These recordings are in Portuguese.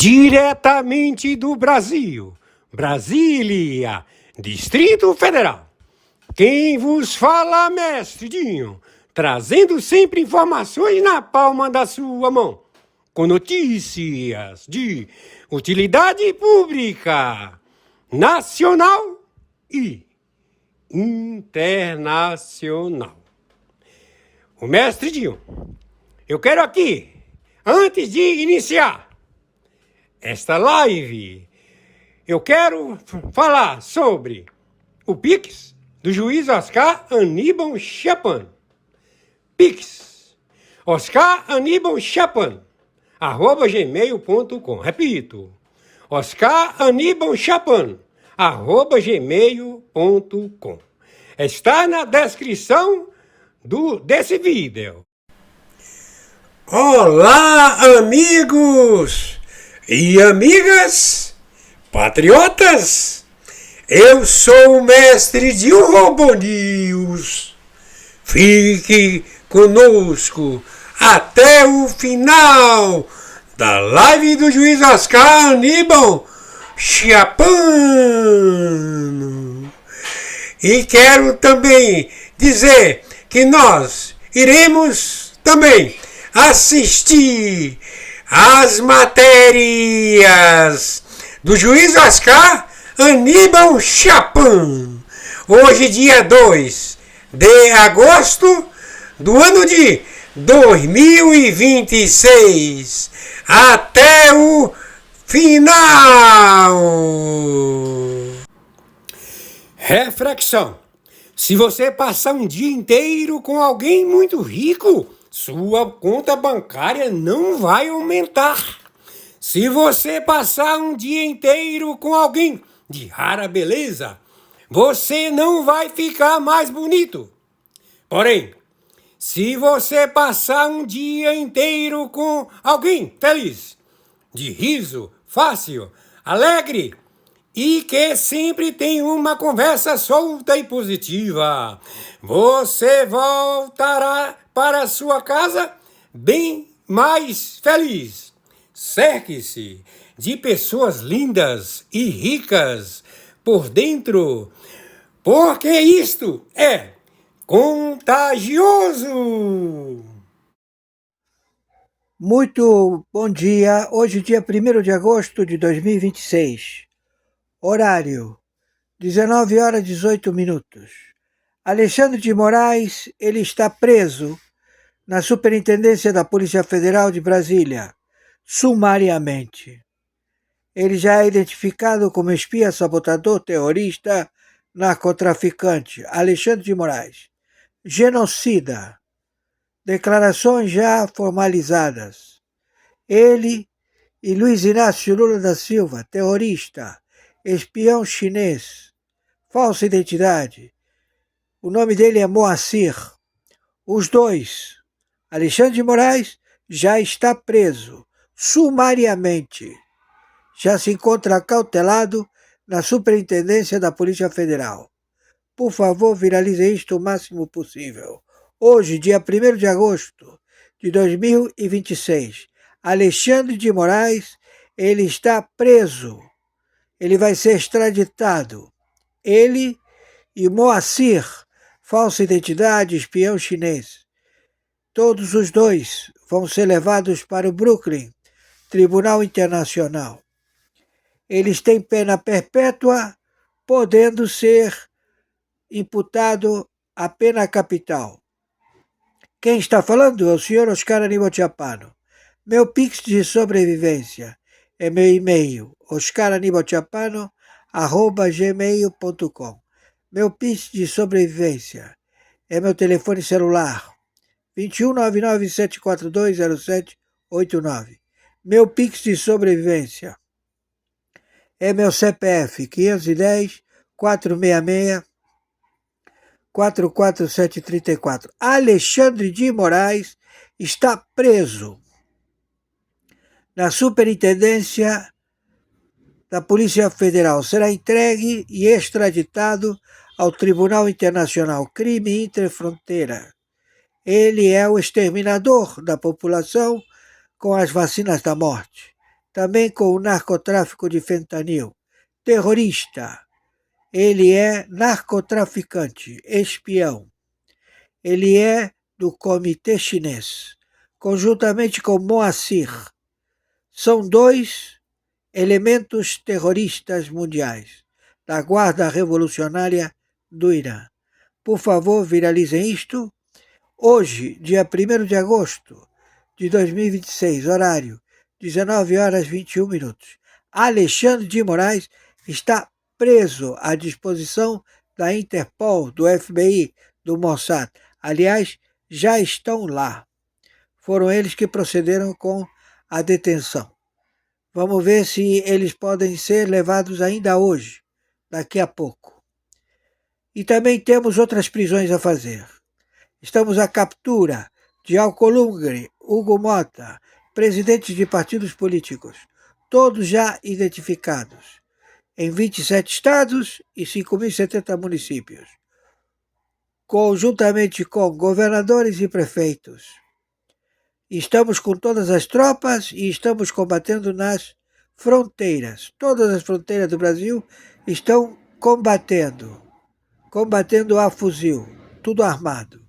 Diretamente do Brasil, Brasília, Distrito Federal. Quem vos fala, mestre Dinho, trazendo sempre informações na palma da sua mão, com notícias de utilidade pública, nacional e internacional. O mestre Dinho, eu quero aqui, antes de iniciar esta live, eu quero falar sobre o Pix do juiz Oscar Aníbal Chapan. Pix, Oscar Aníbal Chapan, @gmail.com. Repito, Oscar Aníbal Chapan, @gmail.com. Está na descrição desse vídeo. Olá, amigos e amigas patriotas, eu sou o mestre de Robo News. Fique conosco até o final da live do juiz Oscar Aníbal Chapan. E quero também dizer que nós iremos também assistir as matérias do juiz Oscar Aníbal Chapan. Hoje, dia 2 de agosto do ano de 2026. Até o final. Reflexão. Se você passar um dia inteiro com alguém muito rico, sua conta bancária não vai aumentar. Se você passar um dia inteiro com alguém de rara beleza, você não vai ficar mais bonito. Porém, se você passar um dia inteiro com alguém feliz, de riso fácil, alegre e que sempre tem uma conversa solta e positiva, você voltará para sua casa bem mais feliz. Cerque-se de pessoas lindas e ricas por dentro, porque isto é contagioso. Muito bom dia. Hoje, dia 1º de agosto de 2026. Horário, 19h18. Alexandre de Moraes, ele está preso na Superintendência da Polícia Federal de Brasília, sumariamente. Ele já é identificado como espia, sabotador, terrorista, narcotraficante. Alexandre de Moraes, genocida. Declarações já formalizadas. Ele e Luiz Inácio Lula da Silva, terrorista, espião chinês, falsa identidade. O nome dele é Moacir. Os dois, Alexandre de Moraes, já está preso, sumariamente. Já se encontra acautelado na Superintendência da Polícia Federal. Por favor, viralize isto o máximo possível. Hoje, dia 1º de agosto de 2026, Alexandre de Moraes, ele está preso. Ele vai ser extraditado. Ele e Moacir, falsa identidade, espião chinês. Todos os dois vão ser levados para o Brooklyn, Tribunal Internacional. Eles têm pena perpétua, podendo ser imputado a pena capital. Quem está falando é o senhor Oscar Aníbal Chapano. Meu Pix de sobrevivência é meu e-mail, oscaranibalchapano@gmail.com. Meu Pix de sobrevivência é meu telefone celular, 2199-742-0789. Meu Pix de sobrevivência é meu CPF, 510-466-44734. Alexandre de Moraes está preso na Superintendência da Polícia Federal. Será entregue e extraditado ao Tribunal Internacional. Crime interfronteira. Ele é o exterminador da população com as vacinas da morte. também com o narcotráfico de fentanil. Terrorista. Ele é narcotraficante, espião. Ele é do Comitê Chinês, conjuntamente com Moassir. São 2 elementos terroristas mundiais da Guarda Revolucionária do Irã. Por favor, viralizem isto. Hoje, dia 1º de agosto de 2026, horário 19h21. Alexandre de Moraes está preso à disposição da Interpol, do FBI, do Mossad. Aliás, já estão lá. Foram eles que procederam com a detenção. Vamos ver se eles podem ser levados ainda hoje, daqui a pouco. E também temos outras prisões a fazer. Estamos à captura de Alcolumbre, Hugo Mota, presidentes de partidos políticos, todos já identificados, em 27 estados e 5.070 municípios, conjuntamente com governadores e prefeitos. Estamos com todas as tropas e estamos combatendo nas fronteiras. Todas as fronteiras do Brasil estão combatendo a fuzil, tudo armado.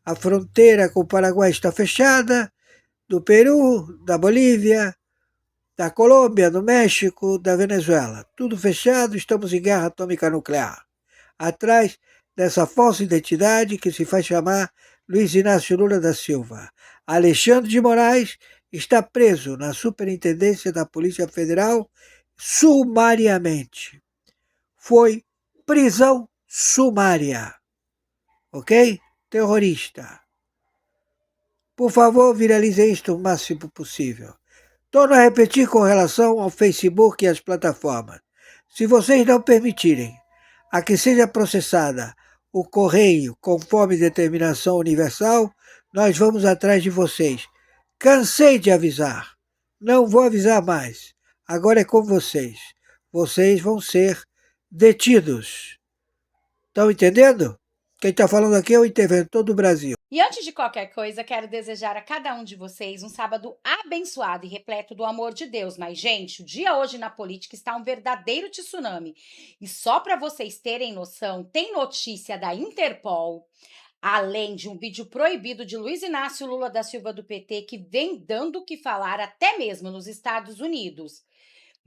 A fronteira com o Paraguai está fechada, do Peru, da Bolívia, da Colômbia, do México, da Venezuela. Tudo fechado, estamos em guerra atômica nuclear. Atrás dessa falsa identidade que se faz chamar Luiz Inácio Lula da Silva. Alexandre de Moraes está preso na Superintendência da Polícia Federal sumariamente. Foi prisão sumária. Ok? Terrorista. Por favor, viralize isto o máximo possível. Torno a repetir com relação ao Facebook e às plataformas. Se vocês não permitirem a que seja processada o correio conforme determinação universal, nós vamos atrás de vocês. Cansei de avisar. Não vou avisar mais. Agora é com vocês. Vocês vão ser detidos. Estão entendendo? Quem está falando aqui é o interventor do Brasil. E antes de qualquer coisa, quero desejar a cada um de vocês um sábado abençoado e repleto do amor de Deus. Mas, gente, o dia hoje na política está um verdadeiro tsunami. E só para vocês terem noção, tem notícia da Interpol, além de um vídeo proibido de Luiz Inácio Lula da Silva do PT, que vem dando o que falar até mesmo nos Estados Unidos.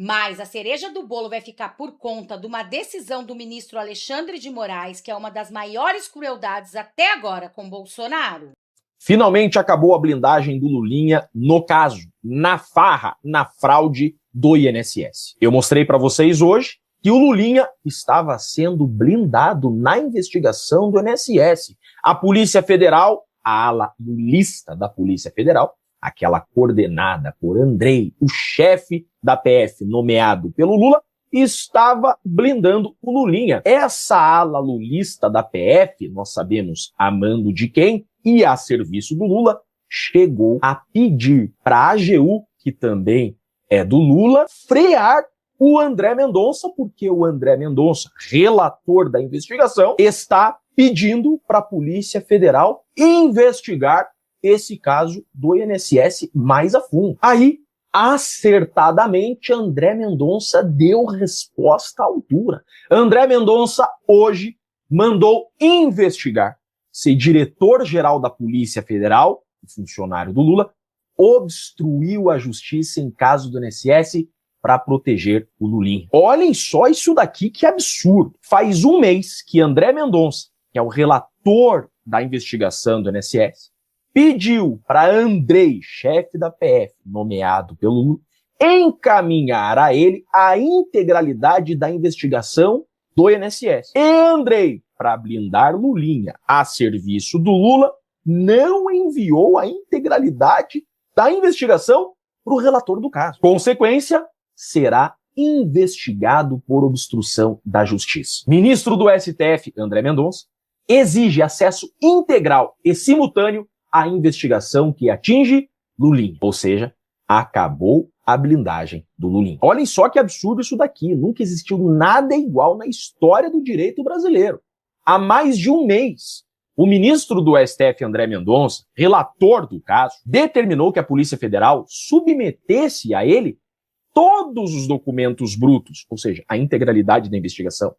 Mas a cereja do bolo vai ficar por conta de uma decisão do ministro Alexandre de Moraes, que é uma das maiores crueldades até agora com Bolsonaro. Finalmente acabou a blindagem do Lulinha no caso, na farra, na fraude do INSS. Eu mostrei para vocês hoje que o Lulinha estava sendo blindado na investigação do INSS. A Polícia Federal, a ala lulista da Polícia Federal, aquela coordenada por Andrei, o chefe da PF nomeado pelo Lula, estava blindando o Lulinha. Essa ala lulista da PF, nós sabemos a mando de quem e a serviço do Lula, chegou a pedir para a AGU, que também é do Lula, frear o André Mendonça, porque o André Mendonça, relator da investigação, está pedindo para a Polícia Federal investigar esse caso do INSS mais a fundo. Aí, acertadamente, André Mendonça deu resposta à altura. André Mendonça, hoje, mandou investigar se diretor-geral da Polícia Federal, funcionário do Lula, obstruiu a justiça em caso do INSS para proteger o Lulinha. Olhem só isso daqui, que absurdo. Faz um mês que André Mendonça, que é o relator da investigação do INSS, pediu para Andrei, chefe da PF, nomeado pelo Lula, encaminhar a ele a integralidade da investigação do INSS. E Andrei, para blindar Lulinha a serviço do Lula, não enviou a integralidade da investigação para o relator do caso. Consequência, será investigado por obstrução da justiça. Ministro do STF, André Mendonça, exige acesso integral e simultâneo à investigação que atinge Lulinha. Ou seja, acabou a blindagem do Lulinha. Olhem só que absurdo isso daqui. Nunca existiu nada igual na história do direito brasileiro. Há mais de um mês, o ministro do STF, André Mendonça, relator do caso, determinou que a Polícia Federal submetesse a ele todos os documentos brutos, ou seja, a integralidade da investigação,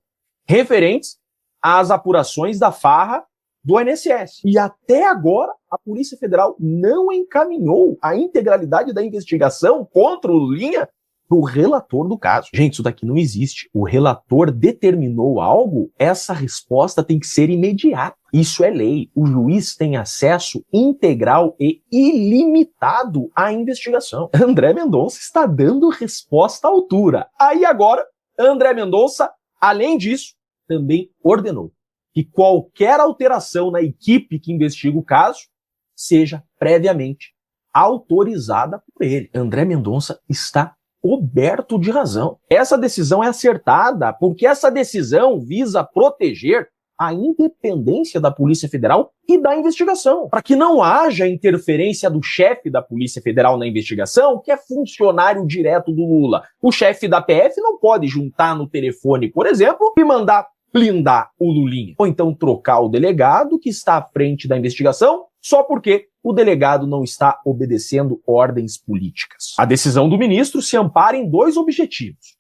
referentes às apurações da farra do INSS. E até agora, a Polícia Federal não encaminhou a integralidade da investigação contra o Lulinha para o relator do caso. Gente, isso daqui não existe. O relator determinou algo, essa resposta tem que ser imediata. Isso é lei. O juiz tem acesso integral e ilimitado à investigação. André Mendonça está dando resposta à altura. Aí agora, André Mendonça, além disso, também ordenou que qualquer alteração na equipe que investiga o caso seja previamente autorizada por ele. André Mendonça está coberto de razão. Essa decisão é acertada porque essa decisão visa proteger a independência da Polícia Federal e da investigação, para que não haja interferência do chefe da Polícia Federal na investigação, que é funcionário direto do Lula. O chefe da PF não pode juntar no telefone, por exemplo, e mandar blindar o Lulinha. Ou então trocar o delegado que está à frente da investigação só porque o delegado não está obedecendo ordens políticas. A decisão do ministro se ampara em dois objetivos.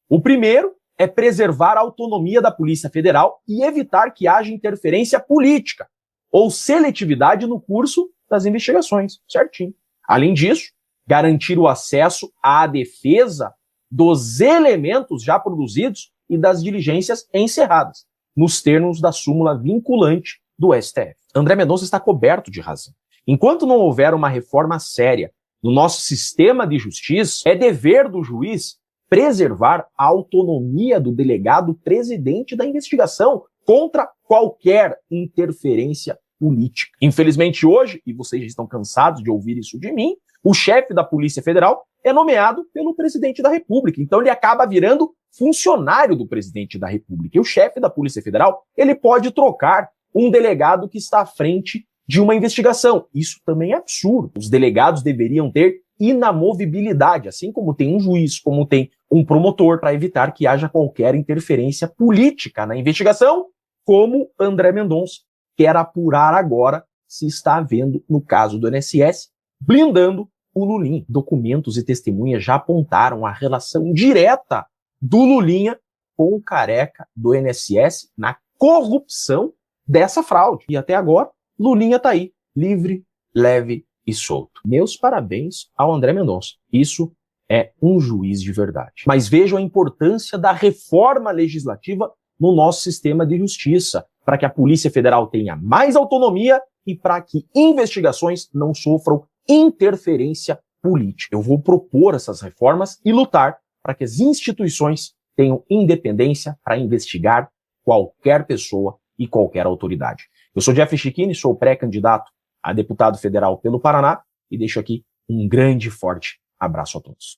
O primeiro é preservar a autonomia da Polícia Federal e evitar que haja interferência política ou seletividade no curso das investigações. Certinho. Além disso, garantir o acesso à defesa dos elementos já produzidos e das diligências encerradas, nos termos da súmula vinculante do STF. André Mendonça está coberto de razão. Enquanto não houver uma reforma séria no nosso sistema de justiça, é dever do juiz preservar a autonomia do delegado presidente da investigação contra qualquer interferência política. Infelizmente hoje, e vocês já estão cansados de ouvir isso de mim, o chefe da Polícia Federal é nomeado pelo presidente da República. Então ele acaba virando funcionário do presidente da República. E o chefe da Polícia Federal, ele pode trocar um delegado que está à frente de uma investigação. Isso também é absurdo. Os delegados deveriam ter inamovibilidade, assim como tem um juiz, como tem um promotor, para evitar que haja qualquer interferência política na investigação, como André Mendonça quer apurar agora se está havendo no caso do INSS, blindando o Lulinha. Documentos e testemunhas já apontaram a relação direta do Lulinha com o careca do INSS na corrupção dessa fraude. E até agora, Lulinha está aí, livre, leve e solto. Meus parabéns ao André Mendonça. Isso é um juiz de verdade. Mas vejam a importância da reforma legislativa no nosso sistema de justiça, para que a Polícia Federal tenha mais autonomia e para que investigações não sofram interferência política. Eu vou propor essas reformas e lutar para que as instituições tenham independência para investigar qualquer pessoa e qualquer autoridade. Eu sou Jeff Chiquini, sou pré-candidato a deputado federal pelo Paraná e deixo aqui um grande e forte abraço a todos.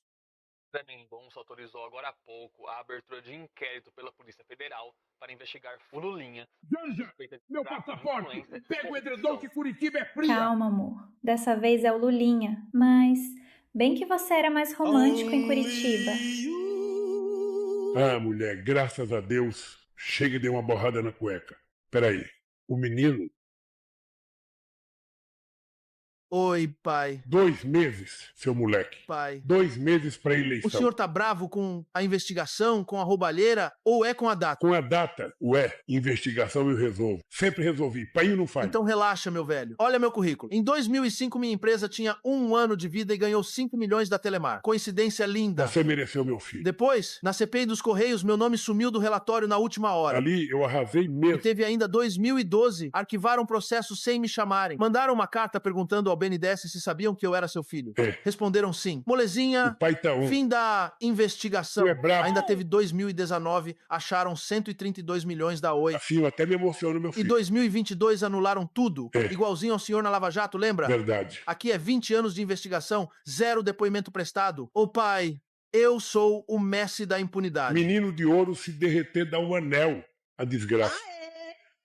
André Mendonça autorizou agora há pouco a abertura de inquérito pela Polícia Federal para investigar o Lulinha. Janja, meu passaporte! Pega o edredom que Curitiba é fria! Calma, amor. Dessa vez é o Lulinha. Mas, bem que você era mais romântico em Curitiba. Ah, mulher, graças a Deus, chega de uma borrada na cueca. Peraí, o menino... Oi, pai. 2 meses, seu moleque. Pai. 2 meses pra eleição. O senhor tá bravo com a investigação, com a roubalheira ou é com a data? Com a data, investigação eu resolvo. Sempre resolvi. Pai não faz. Então relaxa, meu velho. Olha meu currículo. Em 2005, minha empresa tinha 1 ano de vida e ganhou 5 milhões da Telemar. Coincidência linda. Você mereceu, meu filho. Depois, na CPI dos Correios, meu nome sumiu do relatório na última hora. Ali eu arrasei E mesmo. teve ainda 2012, arquivaram processo sem me chamarem. Mandaram uma carta perguntando ao BNDES se sabiam que eu era seu filho. É. Responderam sim. Molezinha, O pai tá fim da investigação. Tu é bravo. Ainda teve 2019, acharam 132 milhões da Oi. Assim eu até me emociono, meu E filho. 2022 anularam tudo. É. Igualzinho ao senhor na Lava Jato, lembra? Verdade. Aqui é 20 anos de investigação, 0 depoimento prestado. Ô pai, eu sou o Messi da impunidade. Menino de ouro se derreter dá um anel. A desgraça.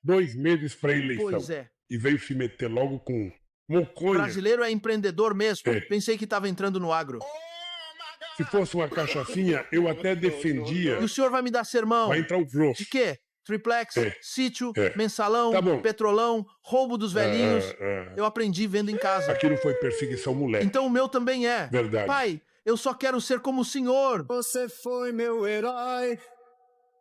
2 meses pra eleição. Pois é. E veio se meter logo com moconha. Brasileiro é empreendedor mesmo. É. Pensei que tava entrando no agro. Se fosse uma cachaçinha, eu até defendia. E o senhor vai me dar sermão? Vai entrar o grosso. De quê? Triplex, É. sítio, É. mensalão, Tá bom. petrolão, roubo dos velhinhos. Ah. Eu aprendi vendo em casa. Aquilo foi perseguição moleque. Então o meu também é. Verdade. Pai, Eu só quero ser como o senhor. Você foi meu herói,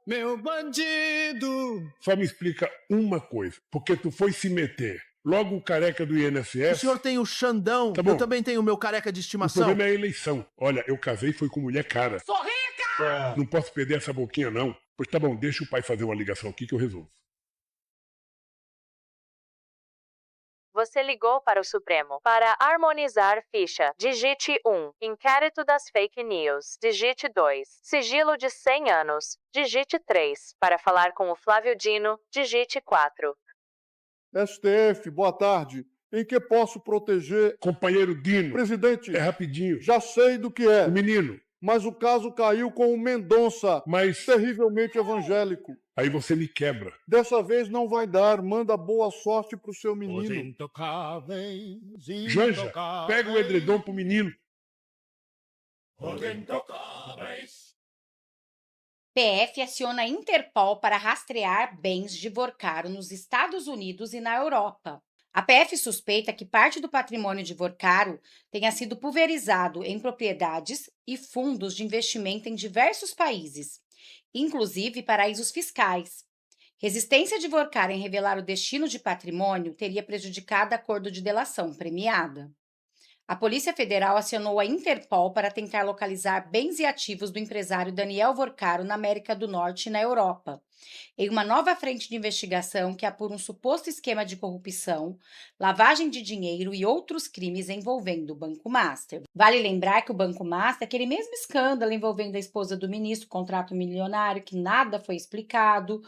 meu bandido. Só me explica uma coisa, porque tu foi se meter. Logo o careca do INSS... O senhor tem o Xandão, Tá bom. eu também tenho o meu careca de O estimação. problema é a eleição. Olha, eu casei foi com mulher cara. Sou rica! Não posso perder essa boquinha, não. Pois tá bom, deixa o pai fazer uma ligação aqui que eu resolvo. Você ligou para o Supremo. Para harmonizar ficha, digite 1. Inquérito das fake news. Digite 2. Sigilo de 100 anos. Digite 3. Para falar com o Flávio Dino, digite 4. STF, boa tarde. Em que posso proteger... Companheiro Dino. Presidente. É rapidinho. Já sei do que é. O menino. Mas o caso caiu com o Mendonça. Mas... terrivelmente evangélico. Aí você me quebra. Dessa vez não vai dar. Manda boa sorte pro seu menino. Janja, pega o edredom pro menino. PF aciona a Interpol para rastrear bens de Vorcaro nos Estados Unidos e na Europa. A PF suspeita que parte do patrimônio de Vorcaro tenha sido pulverizado em propriedades e fundos de investimento em diversos países, inclusive paraísos fiscais. Resistência de Vorcaro em revelar o destino de patrimônio teria prejudicado acordo de delação premiada. A Polícia Federal acionou a Interpol para tentar localizar bens e ativos do empresário Daniel Vorcaro na América do Norte e na Europa, em uma nova frente de investigação que apura um suposto esquema de corrupção, lavagem de dinheiro e outros crimes envolvendo o Banco Master. Vale lembrar que o Banco Master é aquele mesmo escândalo envolvendo a esposa do ministro, contrato milionário, que nada foi explicado,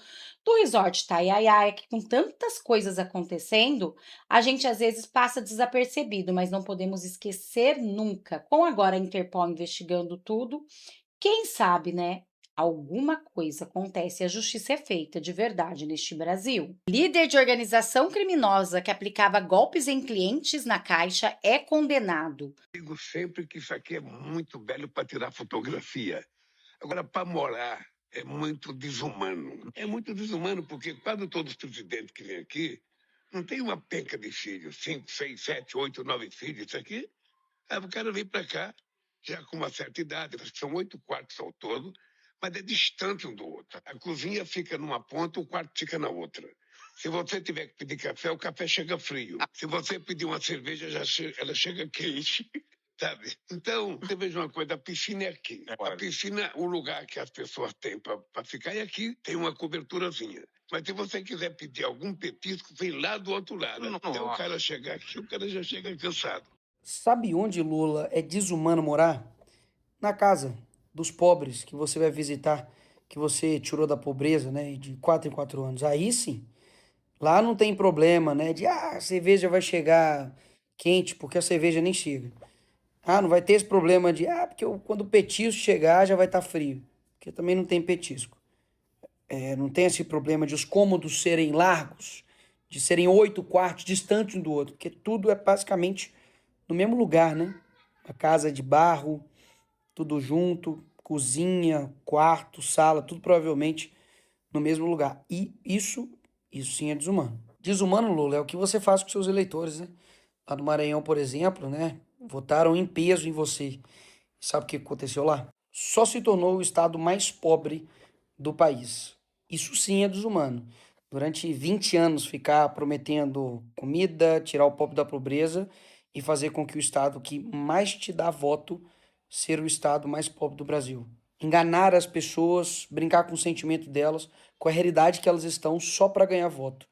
do resort Taiaiaia, que com tantas coisas acontecendo, a gente às vezes passa desapercebido, mas não podemos esquecer nunca. Com agora a Interpol investigando tudo, quem sabe, né? Alguma coisa acontece e a justiça é feita de verdade neste Brasil. Líder de organização criminosa que aplicava golpes em clientes na Caixa é condenado. Digo sempre que isso aqui é muito velho para tirar fotografia. Agora, para morar, é muito desumano. É muito desumano porque quase todos os presidentes que vêm aqui não tem uma penca de filhos, 5, 6, 7, 8, 9 filhos. Isso aqui, o cara vem para cá, já com uma certa idade, são 8 quartos ao todo, mas é distante um do outro. A cozinha fica numa ponta, o quarto fica na outra. Se você tiver que pedir café, o café chega frio. Se você pedir uma cerveja, ela chega quente, sabe? Então, você veja uma coisa, a piscina é aqui. A piscina, o lugar que as pessoas têm para ficar é aqui, tem uma coberturazinha. Mas se você quiser pedir algum petisco, vem lá do outro lado. Até o cara chegar aqui, o cara já chega cansado. Sabe onde, Lula, é desumano morar? Na casa dos pobres que você vai visitar, que você tirou da pobreza, né, de 4 em 4 anos. Aí sim, lá não tem problema, né, de a cerveja vai chegar quente, porque a cerveja nem chega. Não vai ter esse problema de porque quando o petisco chegar já vai estar frio, porque também não tem petisco. Não tem esse problema de os cômodos serem largos, de serem 8 quartos distantes um do outro, porque tudo é basicamente no mesmo lugar, né? A casa de barro, tudo junto, cozinha, quarto, sala, tudo provavelmente no mesmo lugar. E isso sim é desumano. Desumano, Lula, é o que você faz com seus eleitores, né? Lá no Maranhão, por exemplo, né? Votaram em peso em você. Sabe o que aconteceu lá? Só se tornou o estado mais pobre do país. Isso sim é desumano. Durante 20 anos ficar prometendo comida, tirar o pobre da pobreza e fazer com que o estado que mais te dá voto ser o estado mais pobre do Brasil. Enganar as pessoas, brincar com o sentimento delas, com a realidade que elas estão só para ganhar voto.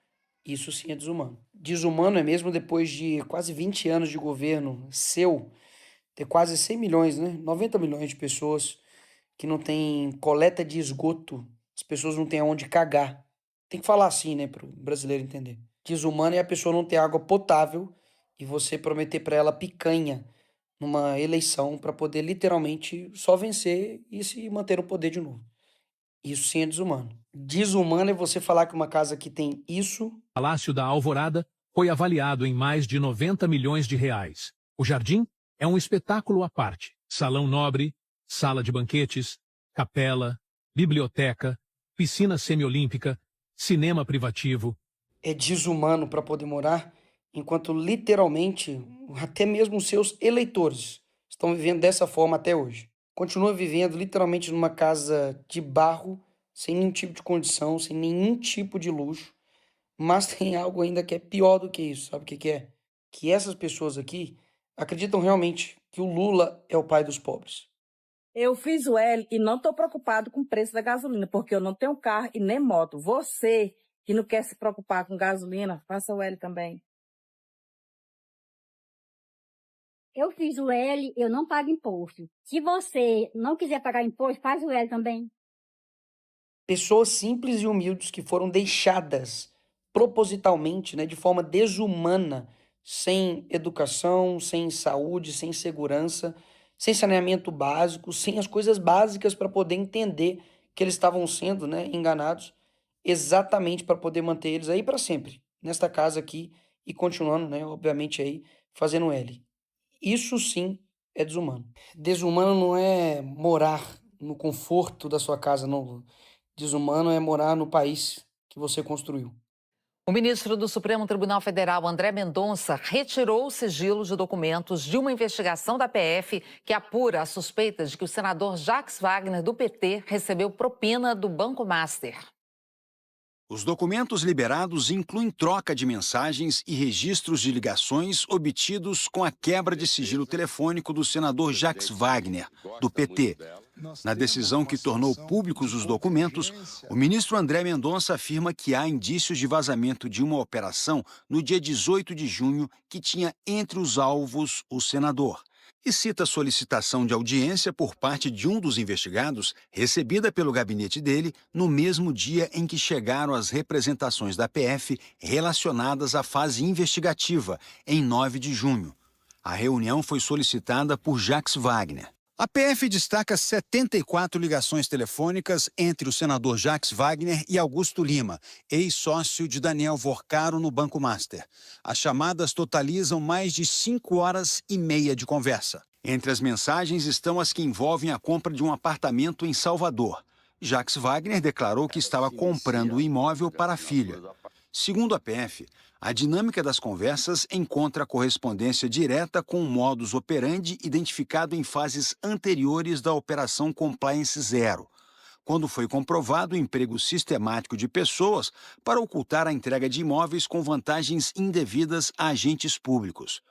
Isso sim é desumano. Desumano é mesmo depois de quase 20 anos de governo seu, ter quase 100 milhões, né? 90 milhões de pessoas que não tem coleta de esgoto, as pessoas não têm aonde cagar. Tem que falar assim, né, para o brasileiro entender. Desumano é a pessoa não ter água potável e você prometer para ela picanha numa eleição para poder literalmente só vencer e se manter no poder de novo. Isso sim é desumano. Desumano é você falar que uma casa que tem isso... O Palácio da Alvorada foi avaliado em mais de 90 milhões de reais. O jardim é um espetáculo à parte. Salão nobre, sala de banquetes, capela, biblioteca, piscina semiolímpica, cinema privativo. É desumano para poder morar, enquanto literalmente até mesmo seus eleitores estão vivendo dessa forma até hoje. Continua vivendo literalmente numa casa de barro, sem nenhum tipo de condição, sem nenhum tipo de luxo. Mas tem algo ainda que é pior do que isso, sabe o que que é? Que essas pessoas aqui acreditam realmente que o Lula é o pai dos pobres. Eu fiz o L e não estou preocupado com o preço da gasolina, porque eu não tenho carro e nem moto. Você que não quer se preocupar com gasolina, faça o L também. Eu fiz o L, eu não pago imposto. Se você não quiser pagar imposto, faz o L também. Pessoas simples e humildes que foram deixadas propositalmente, né, de forma desumana, sem educação, sem saúde, sem segurança, sem saneamento básico, sem as coisas básicas para poder entender que eles estavam sendo, né, enganados, exatamente para poder manter eles aí para sempre, nesta casa aqui e continuando, né, obviamente aí, fazendo L. Isso sim é desumano. Desumano não é morar no conforto da sua casa, não. Desumano é morar no país que você construiu. O ministro do Supremo Tribunal Federal, André Mendonça, retirou o sigilo de documentos de uma investigação da PF que apura a suspeita de que o senador Jacques Wagner, do PT, recebeu propina do Banco Master. Os documentos liberados incluem troca de mensagens e registros de ligações obtidos com a quebra de sigilo telefônico do senador Jacques Wagner, do PT. Na decisão que tornou públicos os documentos, o ministro André Mendonça afirma que há indícios de vazamento de uma operação no dia 18 de junho que tinha entre os alvos o senador. E cita a solicitação de audiência por parte de um dos investigados, recebida pelo gabinete dele no mesmo dia em que chegaram as representações da PF relacionadas à fase investigativa, em 9 de junho. A reunião foi solicitada por Jacques Wagner. A PF destaca 74 ligações telefônicas entre o senador Jacques Wagner e Augusto Lima, ex-sócio de Daniel Vorcaro no Banco Master. As chamadas totalizam mais de 5 horas e meia de conversa. Entre as mensagens estão as que envolvem a compra de um apartamento em Salvador. Jacques Wagner declarou que estava comprando o imóvel para a filha. Segundo a PF, a dinâmica das conversas encontra correspondência direta com o modus operandi identificado em fases anteriores da Operação Compliance Zero, quando foi comprovado o emprego sistemático de pessoas para ocultar a entrega de imóveis com vantagens indevidas a agentes públicos.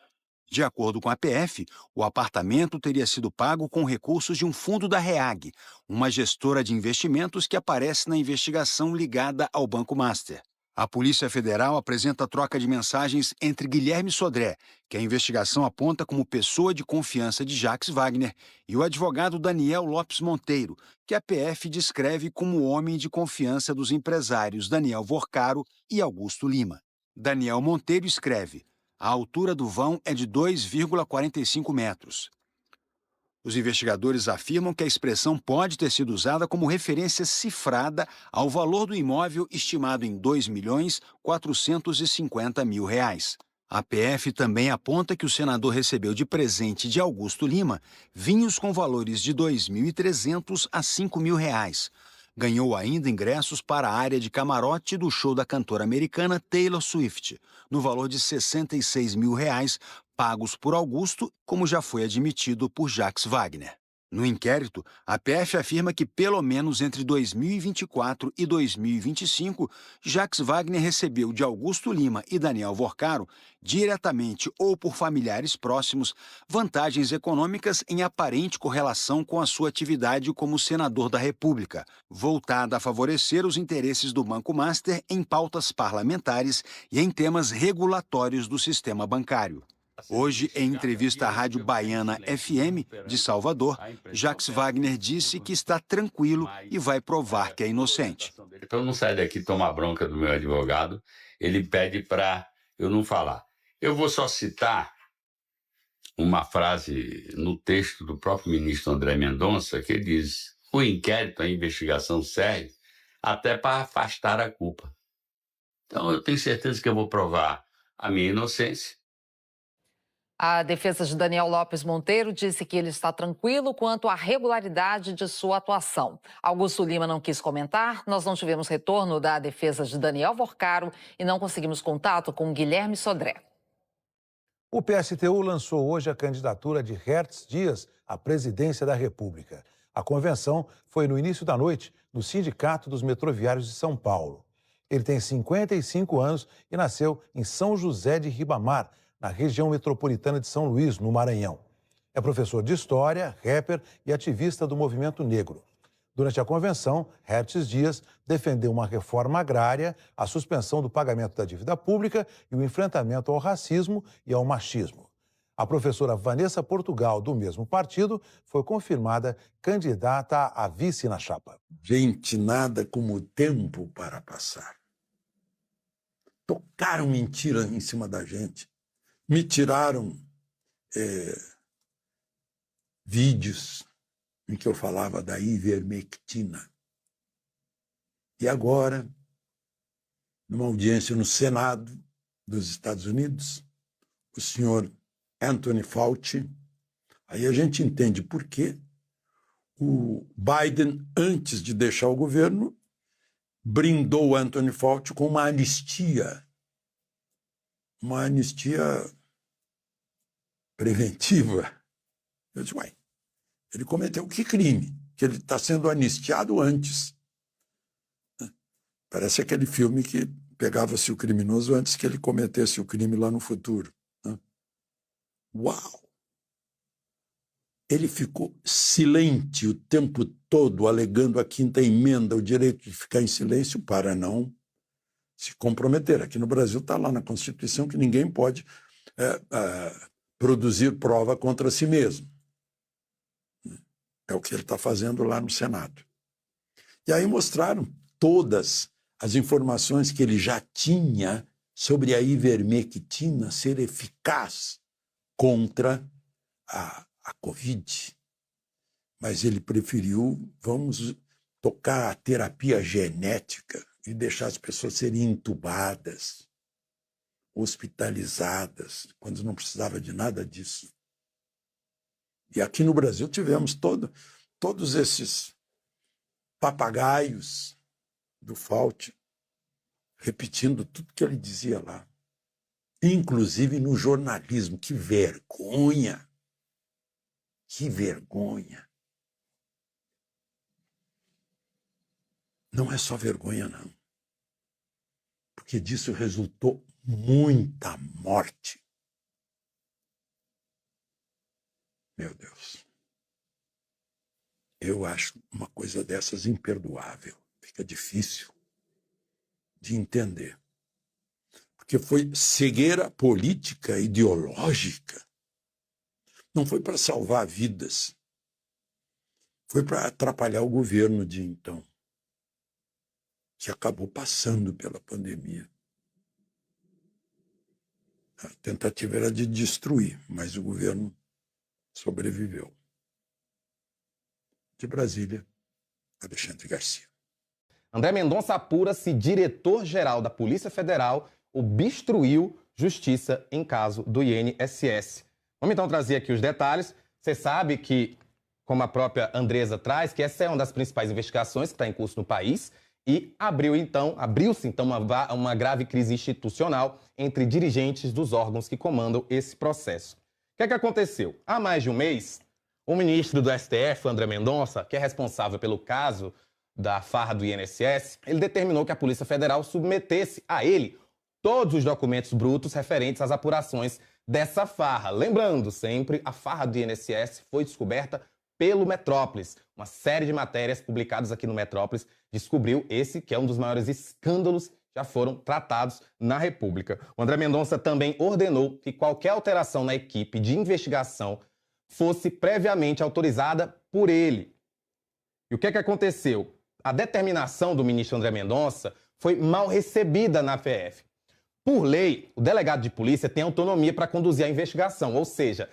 De acordo com a PF, o apartamento teria sido pago com recursos de um fundo da REAG, uma gestora de investimentos que aparece na investigação ligada ao Banco Master. A Polícia Federal apresenta a troca de mensagens entre Guilherme Sodré, que a investigação aponta como pessoa de confiança de Jacques Wagner, e o advogado Daniel Lopes Monteiro, que a PF descreve como o homem de confiança dos empresários Daniel Vorcaro e Augusto Lima. Daniel Monteiro escreve: a altura do vão é de 2,45 metros. Os investigadores afirmam que a expressão pode ter sido usada como referência cifrada ao valor do imóvel estimado em R$ 2.450.000. A PF também aponta que o senador recebeu de presente de Augusto Lima vinhos com valores de R$ 2.300 a R$ 5.000. Ganhou ainda ingressos para a área de camarote do show da cantora americana Taylor Swift, no valor de R$ 66.000, pagos por Augusto, como já foi admitido por Jacques Wagner. No inquérito, a PF afirma que pelo menos entre 2024 e 2025, Jacques Wagner recebeu de Augusto Lima e Daniel Vorcaro, diretamente ou por familiares próximos, vantagens econômicas em aparente correlação com a sua atividade como senador da República, voltada a favorecer os interesses do Banco Master em pautas parlamentares e em temas regulatórios do sistema bancário. Hoje, em entrevista à Rádio Baiana FM de Salvador, Jacques Wagner disse que está tranquilo e vai provar que é inocente. Então não sai daqui tomar bronca do meu advogado, ele pede para eu não falar. Eu vou só citar uma frase no texto do próprio ministro André Mendonça, que diz: o inquérito, a investigação serve até para afastar a culpa. Então eu tenho certeza que eu vou provar a minha inocência. A defesa de Daniel Lopes Monteiro disse que ele está tranquilo quanto à regularidade de sua atuação. Augusto Lima não quis comentar, nós não tivemos retorno da defesa de Daniel Vorcaro e não conseguimos contato com Guilherme Sodré. O PSTU lançou hoje a candidatura de Hertz Dias à presidência da República. A convenção foi no início da noite no Sindicato dos Metroviários de São Paulo. Ele tem 55 anos e nasceu em São José de Ribamar, na região metropolitana de São Luís, no Maranhão. É professor de História, rapper e ativista do movimento negro. Durante a convenção, Hertz Dias defendeu uma reforma agrária, a suspensão do pagamento da dívida pública e o enfrentamento ao racismo e ao machismo. A professora Vanessa Portugal, do mesmo partido, foi confirmada candidata a vice na chapa. Gente, nada como o tempo para passar. Tocaram mentira em cima da gente. Me tiraram vídeos em que eu falava da ivermectina. E agora, numa audiência no Senado dos Estados Unidos, o senhor Anthony Fauci, aí a gente entende por que o Biden, antes de deixar o governo, brindou o Anthony Fauci com uma anistia preventiva. Eu disse, uai, ele cometeu que crime? Que ele está sendo anistiado antes. Parece aquele filme que pegava-se o criminoso antes que ele cometesse o crime lá no futuro. Uau! Ele ficou silente o tempo todo, alegando a quinta emenda, o direito de ficar em silêncio para não se comprometer. Aqui no Brasil está lá na Constituição que ninguém pode produzir prova contra si mesmo. É o que ele está fazendo lá no Senado. E aí mostraram todas as informações que ele já tinha sobre a ivermectina ser eficaz contra a Covid. Mas ele preferiu, vamos tocar a terapia genética e deixar as pessoas serem entubadas, hospitalizadas, quando não precisava de nada disso. E aqui no Brasil tivemos todos esses papagaios do Fauci repetindo tudo que ele dizia lá. Inclusive no jornalismo. Que vergonha! Que vergonha! Não é só vergonha, não. Porque disso resultou muita morte. Meu Deus. Eu acho uma coisa dessas imperdoável. Fica difícil de entender. Porque foi cegueira política, ideológica. Não foi para salvar vidas. Foi para atrapalhar o governo de então, que acabou passando pela pandemia. A tentativa era de destruir, mas o governo sobreviveu. De Brasília, Alexandre Garcia. André Mendonça apura se diretor-geral da Polícia Federal obstruiu justiça em caso do INSS. Vamos então trazer aqui os detalhes. Você sabe que, como a própria Andresa traz, que essa é uma das principais investigações que está em curso no país e abriu-se então uma grave crise institucional entre dirigentes dos órgãos que comandam esse processo. O que é que aconteceu? Há mais de um mês, o ministro do STF, André Mendonça, que é responsável pelo caso da farra do INSS, ele determinou que a Polícia Federal submetesse a ele todos os documentos brutos referentes às apurações dessa farra. Lembrando sempre, a farra do INSS foi descoberta pelo Metrópolis. Uma série de matérias publicadas aqui no Metrópolis descobriu esse que é um dos maiores escândalos que já foram tratados na República. O André Mendonça também ordenou que qualquer alteração na equipe de investigação fosse previamente autorizada por ele. E o que é que aconteceu? A determinação do ministro André Mendonça foi mal recebida na PF. Por lei, o delegado de polícia tem autonomia para conduzir a investigação, ou seja,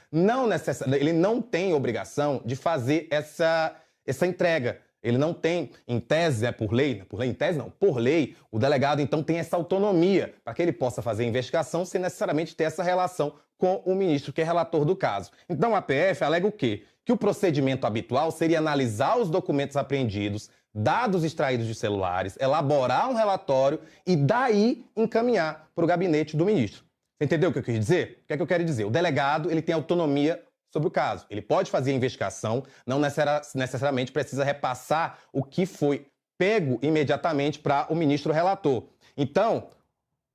ele não tem obrigação de fazer essa entrega. Ele não tem, em tese, por lei, em tese não, por lei, o delegado então tem essa autonomia para que ele possa fazer a investigação sem necessariamente ter essa relação com o ministro que é relator do caso. Então a PF alega o quê? Que o procedimento habitual seria analisar os documentos apreendidos, dados extraídos de celulares, elaborar um relatório e daí encaminhar para o gabinete do ministro. Você entendeu o que eu quis dizer? O que é que eu quero dizer? O delegado ele tem autonomia sobre o caso. Ele pode fazer a investigação, não necessariamente precisa repassar o que foi pego imediatamente para o ministro relator. Então,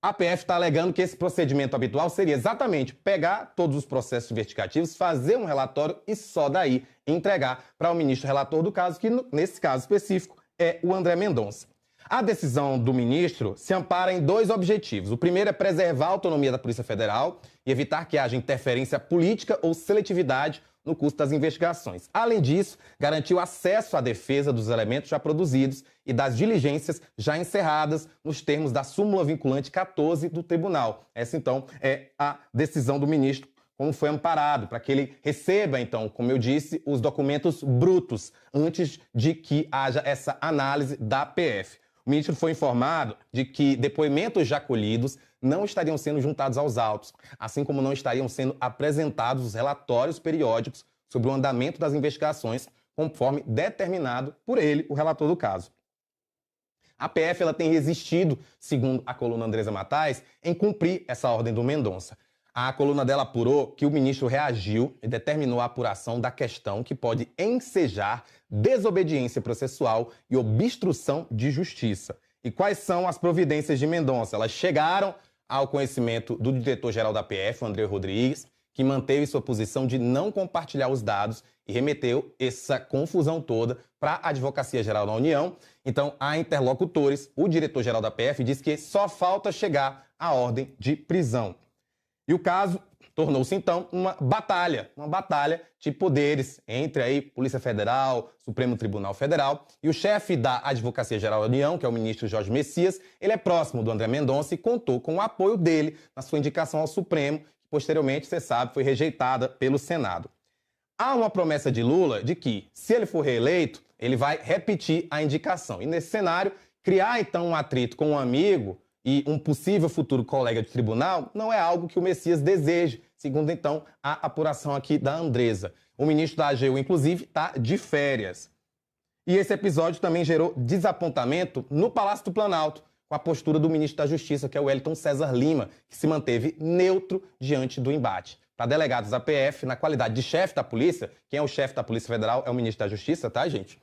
a PF está alegando que esse procedimento habitual seria exatamente pegar todos os processos investigativos, fazer um relatório e só daí entregar para o ministro relator do caso, que nesse caso específico é o André Mendonça. A decisão do ministro se ampara em 2 objetivos. O primeiro é preservar a autonomia da Polícia Federal e evitar que haja interferência política ou seletividade no curso das investigações. Além disso, garantiu acesso à defesa dos elementos já produzidos e das diligências já encerradas nos termos da súmula vinculante 14 do tribunal. Essa, então, é a decisão do ministro, como foi amparado, para que ele receba, então, como eu disse, os documentos brutos antes de que haja essa análise da PF. O ministro foi informado de que depoimentos já colhidos não estariam sendo juntados aos autos, assim como não estariam sendo apresentados os relatórios periódicos sobre o andamento das investigações, conforme determinado por ele, o relator do caso. A PF ela tem resistido, segundo a coluna Andresa Matais, em cumprir essa ordem do Mendonça. A coluna dela apurou que o ministro reagiu e determinou a apuração da questão que pode ensejar desobediência processual e obstrução de justiça. E quais são as providências de Mendonça? Elas chegaram ao conhecimento do diretor-geral da PF, André Rodrigues, que manteve sua posição de não compartilhar os dados e remeteu essa confusão toda para a Advocacia Geral da União. Então, há interlocutores. O diretor-geral da PF diz que só falta chegar à ordem de prisão. E o caso tornou-se, então, uma batalha de poderes entre aí Polícia Federal, Supremo Tribunal Federal. E o chefe da Advocacia Geral da União, que é o ministro Jorge Messias, ele é próximo do André Mendonça e contou com o apoio dele na sua indicação ao Supremo, que posteriormente, você sabe, foi rejeitada pelo Senado. Há uma promessa de Lula de que, se ele for reeleito, ele vai repetir a indicação. E nesse cenário, criar, então, um atrito com um amigo e um possível futuro colega de tribunal não é algo que o Messias deseje, segundo, então, a apuração aqui da Andresa. O ministro da AGU, inclusive, está de férias. E esse episódio também gerou desapontamento no Palácio do Planalto, com a postura do ministro da Justiça, que é o Wellington César Lima, que se manteve neutro diante do embate. Para delegados da PF, na qualidade de chefe da polícia, quem é o chefe da Polícia Federal é o ministro da Justiça, tá, gente?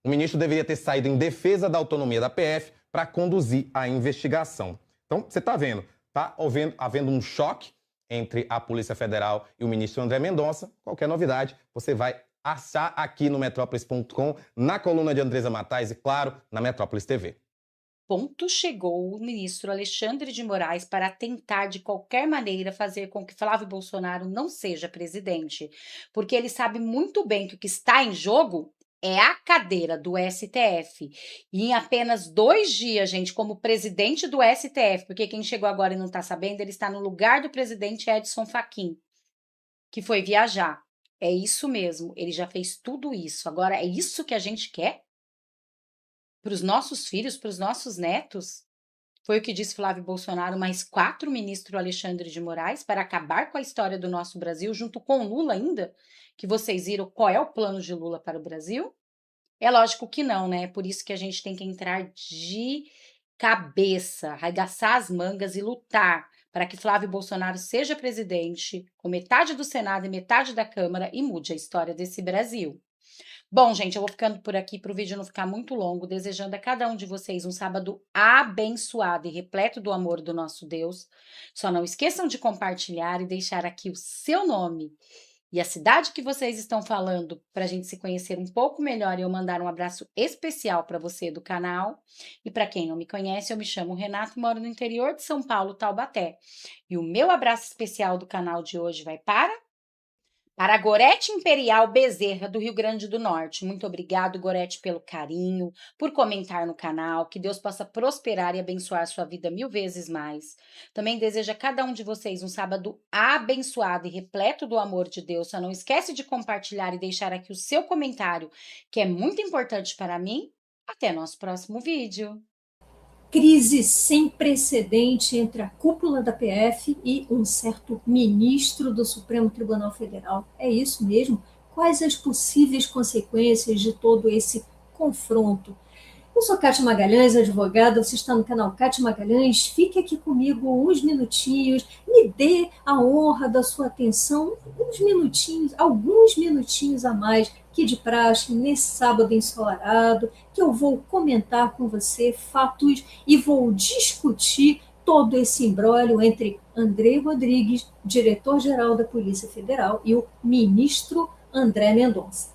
O ministro deveria ter saído em defesa da autonomia da PF para conduzir a investigação. Então, você está vendo, tá havendo um choque entre a Polícia Federal e o ministro André Mendonça. Qualquer novidade, você vai achar aqui no Metrópolis.com, na coluna de Andresa Matais e, claro, na Metrópolis TV. Ponto chegou o ministro Alexandre de Moraes para tentar, de qualquer maneira, fazer com que Flávio Bolsonaro não seja presidente. Porque ele sabe muito bem que o que está em jogo é a cadeira do STF. E em apenas 2 dias, gente, como presidente do STF, porque quem chegou agora e não está sabendo, ele está no lugar do presidente Edson Fachin, que foi viajar. É isso mesmo, ele já fez tudo isso. Agora, é isso que a gente quer? Para os nossos filhos, para os nossos netos? Foi o que disse Flávio Bolsonaro, mais 4 ministros Alexandre de Moraes, para acabar com a história do nosso Brasil, junto com Lula ainda? Que vocês viram qual é o plano de Lula para o Brasil? É lógico que não, né? É por isso que a gente tem que entrar de cabeça, arregaçar as mangas e lutar para que Flávio Bolsonaro seja presidente, com metade do Senado e metade da Câmara, e mude a história desse Brasil. Bom, gente, eu vou ficando por aqui para o vídeo não ficar muito longo, desejando a cada um de vocês um sábado abençoado e repleto do amor do nosso Deus. Só não esqueçam de compartilhar e deixar aqui o seu nome e a cidade que vocês estão falando para a gente se conhecer um pouco melhor e eu mandar um abraço especial para você do canal. E para quem não me conhece, eu me chamo Renato, moro no interior de São Paulo, Taubaté. E o meu abraço especial do canal de hoje vai para a Gorete Imperial Bezerra, do Rio Grande do Norte. Muito obrigado, Gorete, pelo carinho, por comentar no canal. Que Deus possa prosperar e abençoar sua vida 1000 vezes mais. Também desejo a cada um de vocês um sábado abençoado e repleto do amor de Deus. Só não esquece de compartilhar e deixar aqui o seu comentário, que é muito importante para mim. Até nosso próximo vídeo. Crise sem precedente entre a cúpula da PF e um certo ministro do Supremo Tribunal Federal. É isso mesmo? Quais as possíveis consequências de todo esse confronto? Eu sou Kátia Magalhães, advogada, você está no canal Kátia Magalhães, fique aqui comigo uns minutinhos, me dê a honra da sua atenção, uns minutinhos, alguns minutinhos a mais que de praxe, nesse sábado ensolarado, que eu vou comentar com você fatos e vou discutir todo esse imbróglio entre André Rodrigues, diretor-geral da Polícia Federal, e o ministro André Mendonça.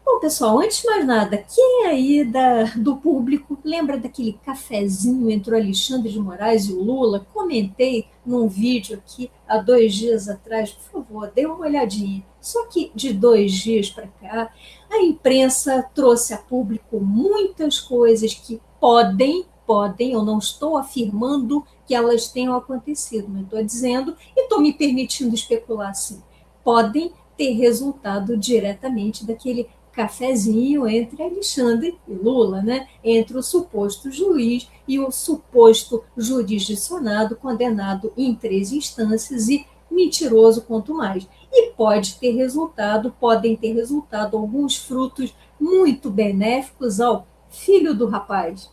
Bom, pessoal, antes de mais nada, quem aí do público lembra daquele cafezinho entre o Alexandre de Moraes e o Lula? Comentei num vídeo aqui há 2 dias atrás, por favor, dê uma olhadinha. Só que de 2 dias para cá, a imprensa trouxe a público muitas coisas que podem, eu não estou afirmando que elas tenham acontecido, mas estou dizendo e estou me permitindo especular assim, podem ter resultado diretamente daquele cafezinho entre Alexandre e Lula, né? Entre o suposto juiz e o suposto jurisdicionado condenado em 3 instâncias e mentiroso quanto mais. E podem ter resultado alguns frutos muito benéficos ao filho do rapaz.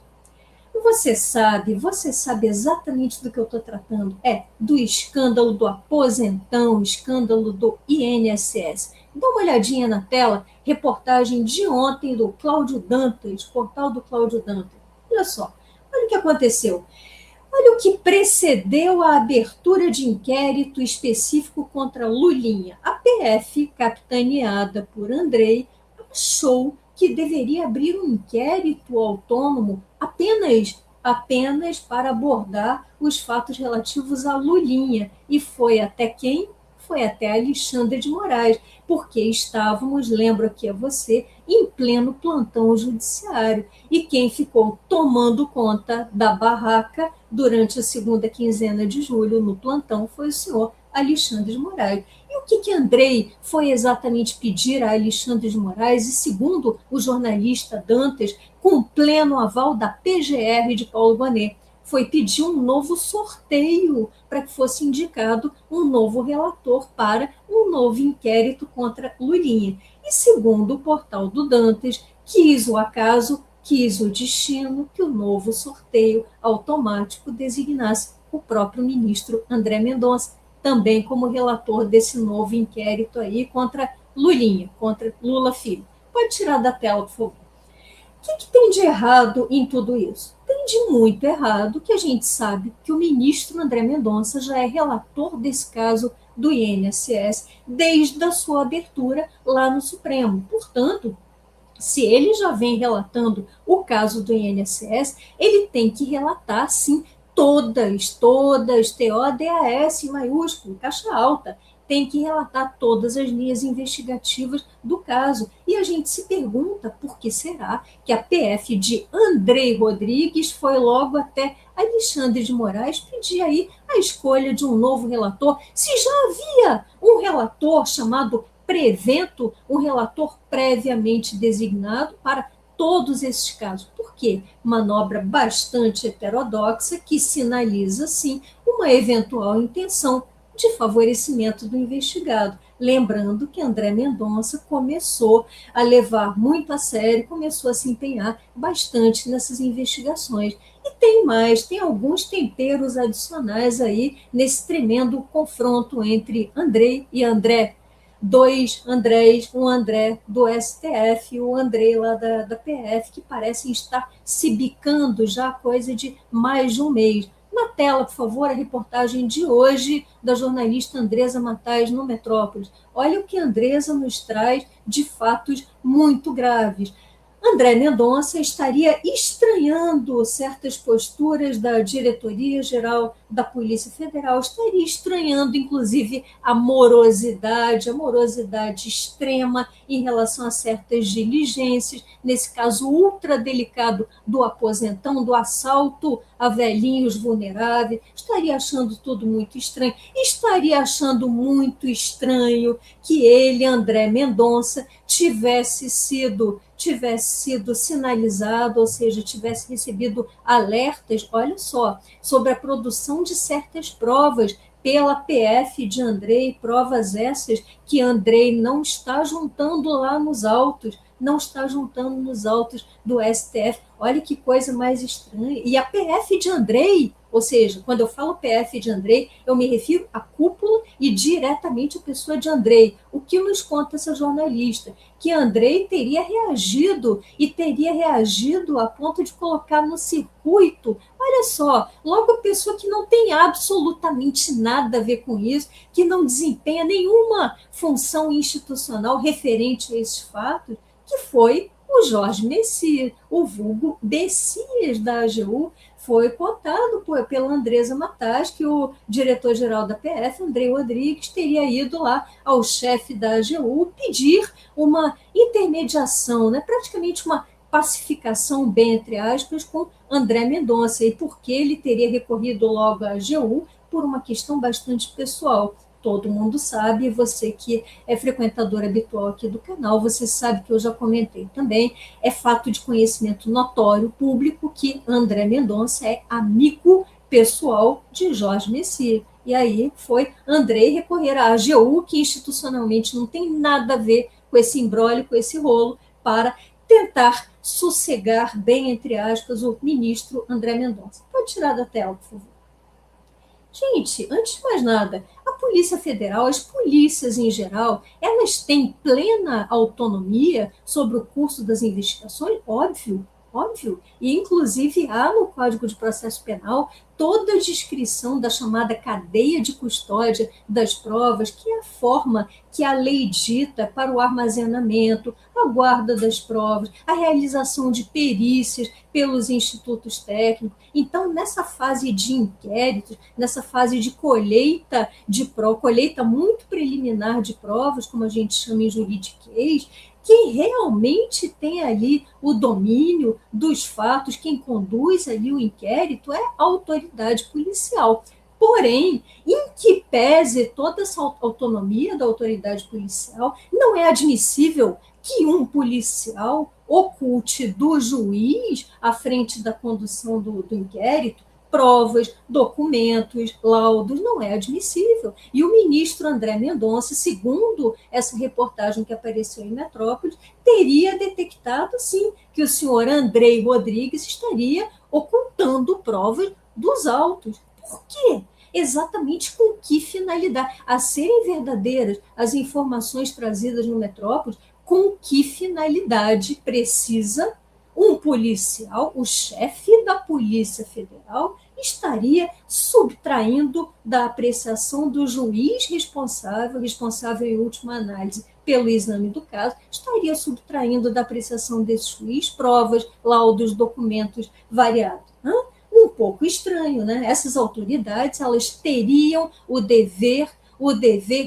Você sabe exatamente do que eu estou tratando. É do escândalo do aposentão, escândalo do INSS. Dá uma olhadinha na tela, reportagem de ontem do Cláudio Dantas, portal do Cláudio Dantas. Olha só, olha o que aconteceu. Olha o que precedeu a abertura de inquérito específico contra Lulinha. A PF, capitaneada por Andrei, achou que deveria abrir um inquérito autônomo apenas para abordar os fatos relativos a Lulinha. E foi até quem? Foi até Alexandre de Moraes, porque estávamos, lembro aqui a você, em pleno plantão judiciário. E quem ficou tomando conta da barraca durante a segunda quinzena de julho no plantão foi o senhor Alexandre de Moraes. E o que Andrei foi exatamente pedir a Alexandre de Moraes? E segundo o jornalista Dantas, com pleno aval da PGR de Paulo Bonet, foi pedir um novo sorteio para que fosse indicado um novo relator para um novo inquérito contra Lulinha. E segundo o portal do Dantas, quis o acaso, quis o destino que o novo sorteio automático designasse o próprio ministro André Mendonça, também como relator desse novo inquérito aí contra Lulinha, contra Lula Filho. Pode tirar da tela, por favor. O que tem de errado em tudo isso? Tem de muito errado que a gente sabe que o ministro André Mendonça já é relator desse caso do INSS desde a sua abertura lá no Supremo. Portanto, se ele já vem relatando o caso do INSS, ele tem que relatar, sim, todas, TODAS maiúsculo, caixa alta, tem que relatar todas as linhas investigativas do caso. E a gente se pergunta por que será que a PF de André Rodrigues foi logo até Alexandre de Moraes pedir aí a escolha de um novo relator, se já havia um relator chamado Prevento, um relator previamente designado para todos esses casos. Por quê? Manobra bastante heterodoxa que sinaliza, sim, uma eventual intenção de favorecimento do investigado. Lembrando que André Mendonça começou a levar muito a sério, começou a se empenhar bastante nessas investigações. E tem mais, tem alguns temperos adicionais aí nesse tremendo confronto entre André e André. 2 Andrés, um André do STF e o André lá da PF, que parecem estar se bicando já há coisa de mais de um mês. Na tela, por favor, a reportagem de hoje da jornalista Andresa Matais no Metrópolis. Olha o que a Andresa nos traz de fatos muito graves. André Mendonça estaria estranhando certas posturas da Diretoria-Geral da Polícia Federal, estaria estranhando, inclusive, a morosidade extrema em relação a certas diligências, nesse caso ultra delicado do aposentão, do assalto a velhinhos vulneráveis, estaria achando tudo muito estranho, estaria achando muito estranho que ele, André Mendonça, tivesse sido sinalizado, ou seja, tivesse recebido alertas, olha só, sobre a produção de certas provas pela PF de André, provas essas que André não está juntando lá nos autos, não está juntando nos autos do STF. Olha que coisa mais estranha. E a PF de Andrei, ou seja, quando eu falo PF de Andrei, eu me refiro à cúpula e diretamente à pessoa de Andrei. O que nos conta essa jornalista? Que Andrei teria reagido a ponto de colocar no circuito. Olha só, logo a pessoa que não tem absolutamente nada a ver com isso, que não desempenha nenhuma função institucional referente a esses fatos, que foi o Jorge Messias, o vulgo Messias da AGU. Foi contado pela Andresa Matas que o diretor-geral da PF, Andrei Rodrigues, teria ido lá ao chefe da AGU pedir uma intermediação, né, praticamente uma pacificação, bem entre aspas, com André Mendonça, e porque ele teria recorrido logo à AGU por uma questão bastante pessoal. Todo mundo sabe, você que é frequentador habitual aqui do canal, você sabe que eu já comentei também, é fato de conhecimento notório, público, que André Mendonça é amigo pessoal de Jorge Messias. E aí foi Andrei recorrer à AGU, que institucionalmente não tem nada a ver com esse imbróglio, com esse rolo, para tentar sossegar, bem entre aspas, o ministro André Mendonça. Pode tirar da tela, por favor. Gente, antes de mais nada, a Polícia Federal, as polícias em geral, elas têm plena autonomia sobre o curso das investigações? Óbvio. E, inclusive, há no Código de Processo Penal toda a descrição da chamada cadeia de custódia das provas, que é a forma que a lei dita para o armazenamento, a guarda das provas, a realização de perícias pelos institutos técnicos. Então, nessa fase de inquérito, nessa fase de colheita de provas, colheita muito preliminar de provas, como a gente chama em juridiquês, quem realmente tem ali o domínio dos fatos, quem conduz ali o inquérito é a autoridade policial. Porém, em que pese toda essa autonomia da autoridade policial, não é admissível que um policial oculte do juiz, à frente da condução do inquérito, provas, documentos, laudos, não é admissível. E o ministro André Mendonça, segundo essa reportagem que apareceu em Metrópolis, teria detectado, sim, que o senhor Andrei Rodrigues estaria ocultando provas dos autos. Por quê? Exatamente com que finalidade? A serem verdadeiras as informações trazidas no Metrópolis, com que finalidade precisa um policial, o chefe da Polícia Federal, estaria subtraindo da apreciação do juiz responsável em última análise pelo exame do caso, estaria subtraindo da apreciação desse juiz provas, laudos, documentos variados. Um pouco estranho, né? Essas autoridades, elas teriam o dever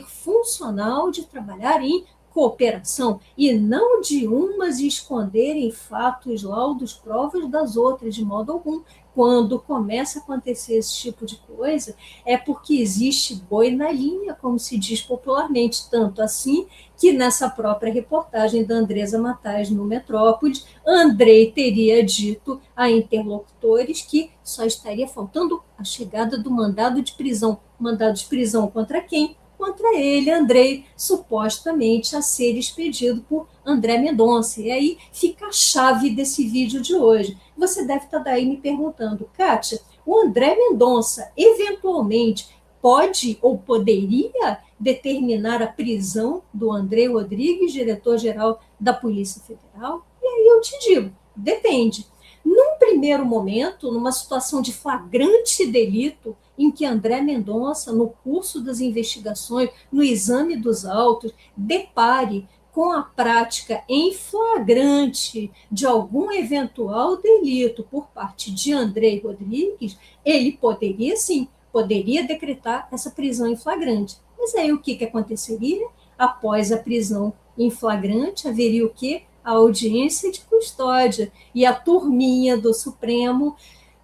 funcional de trabalhar em cooperação e não de umas esconderem fatos, laudos, provas das outras, de modo algum. Quando começa a acontecer esse tipo de coisa, é porque existe boi na linha, como se diz popularmente, tanto assim que nessa própria reportagem da Andresa Matas no Metrópolis, Andrei teria dito a interlocutores que só estaria faltando a chegada do mandado de prisão. Mandado de prisão contra quem? Contra ele, Andrei, supostamente a ser expedido por André Mendonça. E aí fica a chave desse vídeo de hoje. Você deve estar daí me perguntando, Kátia, o André Mendonça eventualmente pode ou poderia determinar a prisão do Andrei Rodrigues, diretor-geral da Polícia Federal? E aí eu te digo, depende. Num primeiro momento, numa situação de flagrante delito, em que André Mendonça, no curso das investigações, no exame dos autos, depare com a prática em flagrante de algum eventual delito por parte de Andrei Rodrigues, ele poderia, sim, poderia decretar essa prisão em flagrante. Mas aí o que aconteceria? Após a prisão em flagrante, haveria o quê? A audiência de custódia. E a turminha do Supremo,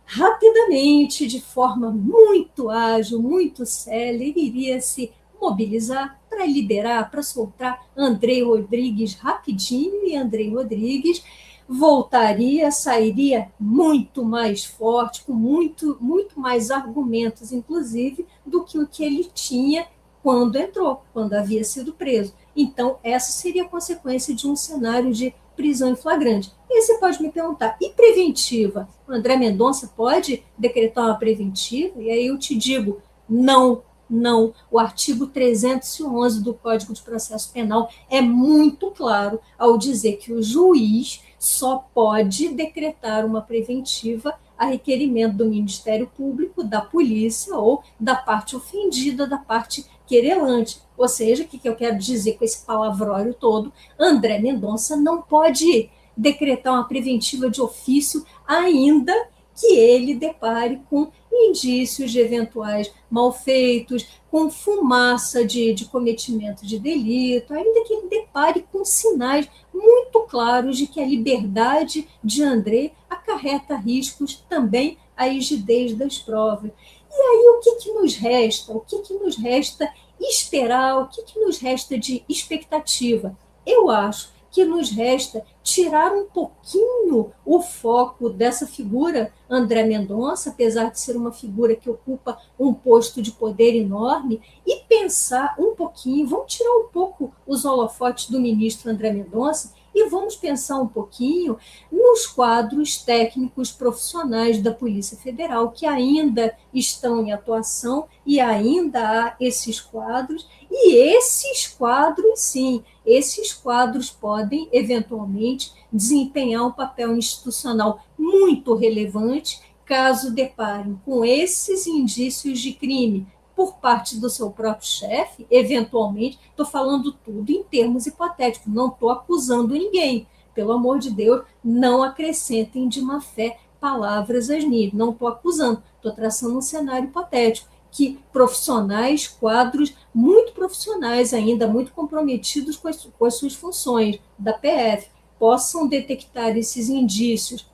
rapidamente, de forma muito ágil, muito célere, iria se mobilizar para liberar, para soltar Andrei Rodrigues rapidinho, e Andrei Rodrigues voltaria, sairia muito mais forte, com muito mais argumentos, inclusive, do que o que ele tinha quando entrou, quando havia sido preso. Então, essa seria a consequência de um cenário de prisão em flagrante. E aí você pode me perguntar, e preventiva? O André Mendonça pode decretar uma preventiva? E aí eu te digo, não. Não, o artigo 311 do Código de Processo Penal é muito claro ao dizer que o juiz só pode decretar uma preventiva a requerimento do Ministério Público, da polícia ou da parte ofendida, da parte querelante. Ou seja, o que eu quero dizer com esse palavrório todo? André Mendonça não pode decretar uma preventiva de ofício, ainda que ele depare com indícios de eventuais malfeitos, com fumaça de cometimento de delito, ainda que ele depare com sinais muito claros de que a liberdade de André acarreta riscos também à rigidez das provas. E aí o que nos resta? O que nos resta esperar? O que nos resta de expectativa? Eu acho que nos resta tirar um pouquinho o foco dessa figura André Mendonça, apesar de ser uma figura que ocupa um posto de poder enorme, e pensar um pouquinho, vamos tirar um pouco os holofotes do ministro André Mendonça e vamos pensar um pouquinho nos quadros técnicos profissionais da Polícia Federal que ainda estão em atuação, e ainda há esses quadros, e esses quadros, sim, esses quadros podem, eventualmente, desempenhar um papel institucional muito relevante caso deparem com esses indícios de crime por parte do seu próprio chefe, eventualmente. Estou falando tudo em termos hipotéticos, não estou acusando ninguém. Pelo amor de Deus, não acrescentem de má fé palavras às minhas. Não estou acusando, estou traçando um cenário hipotético, que profissionais, quadros muito profissionais ainda, muito comprometidos com as suas funções da PF, possam detectar esses indícios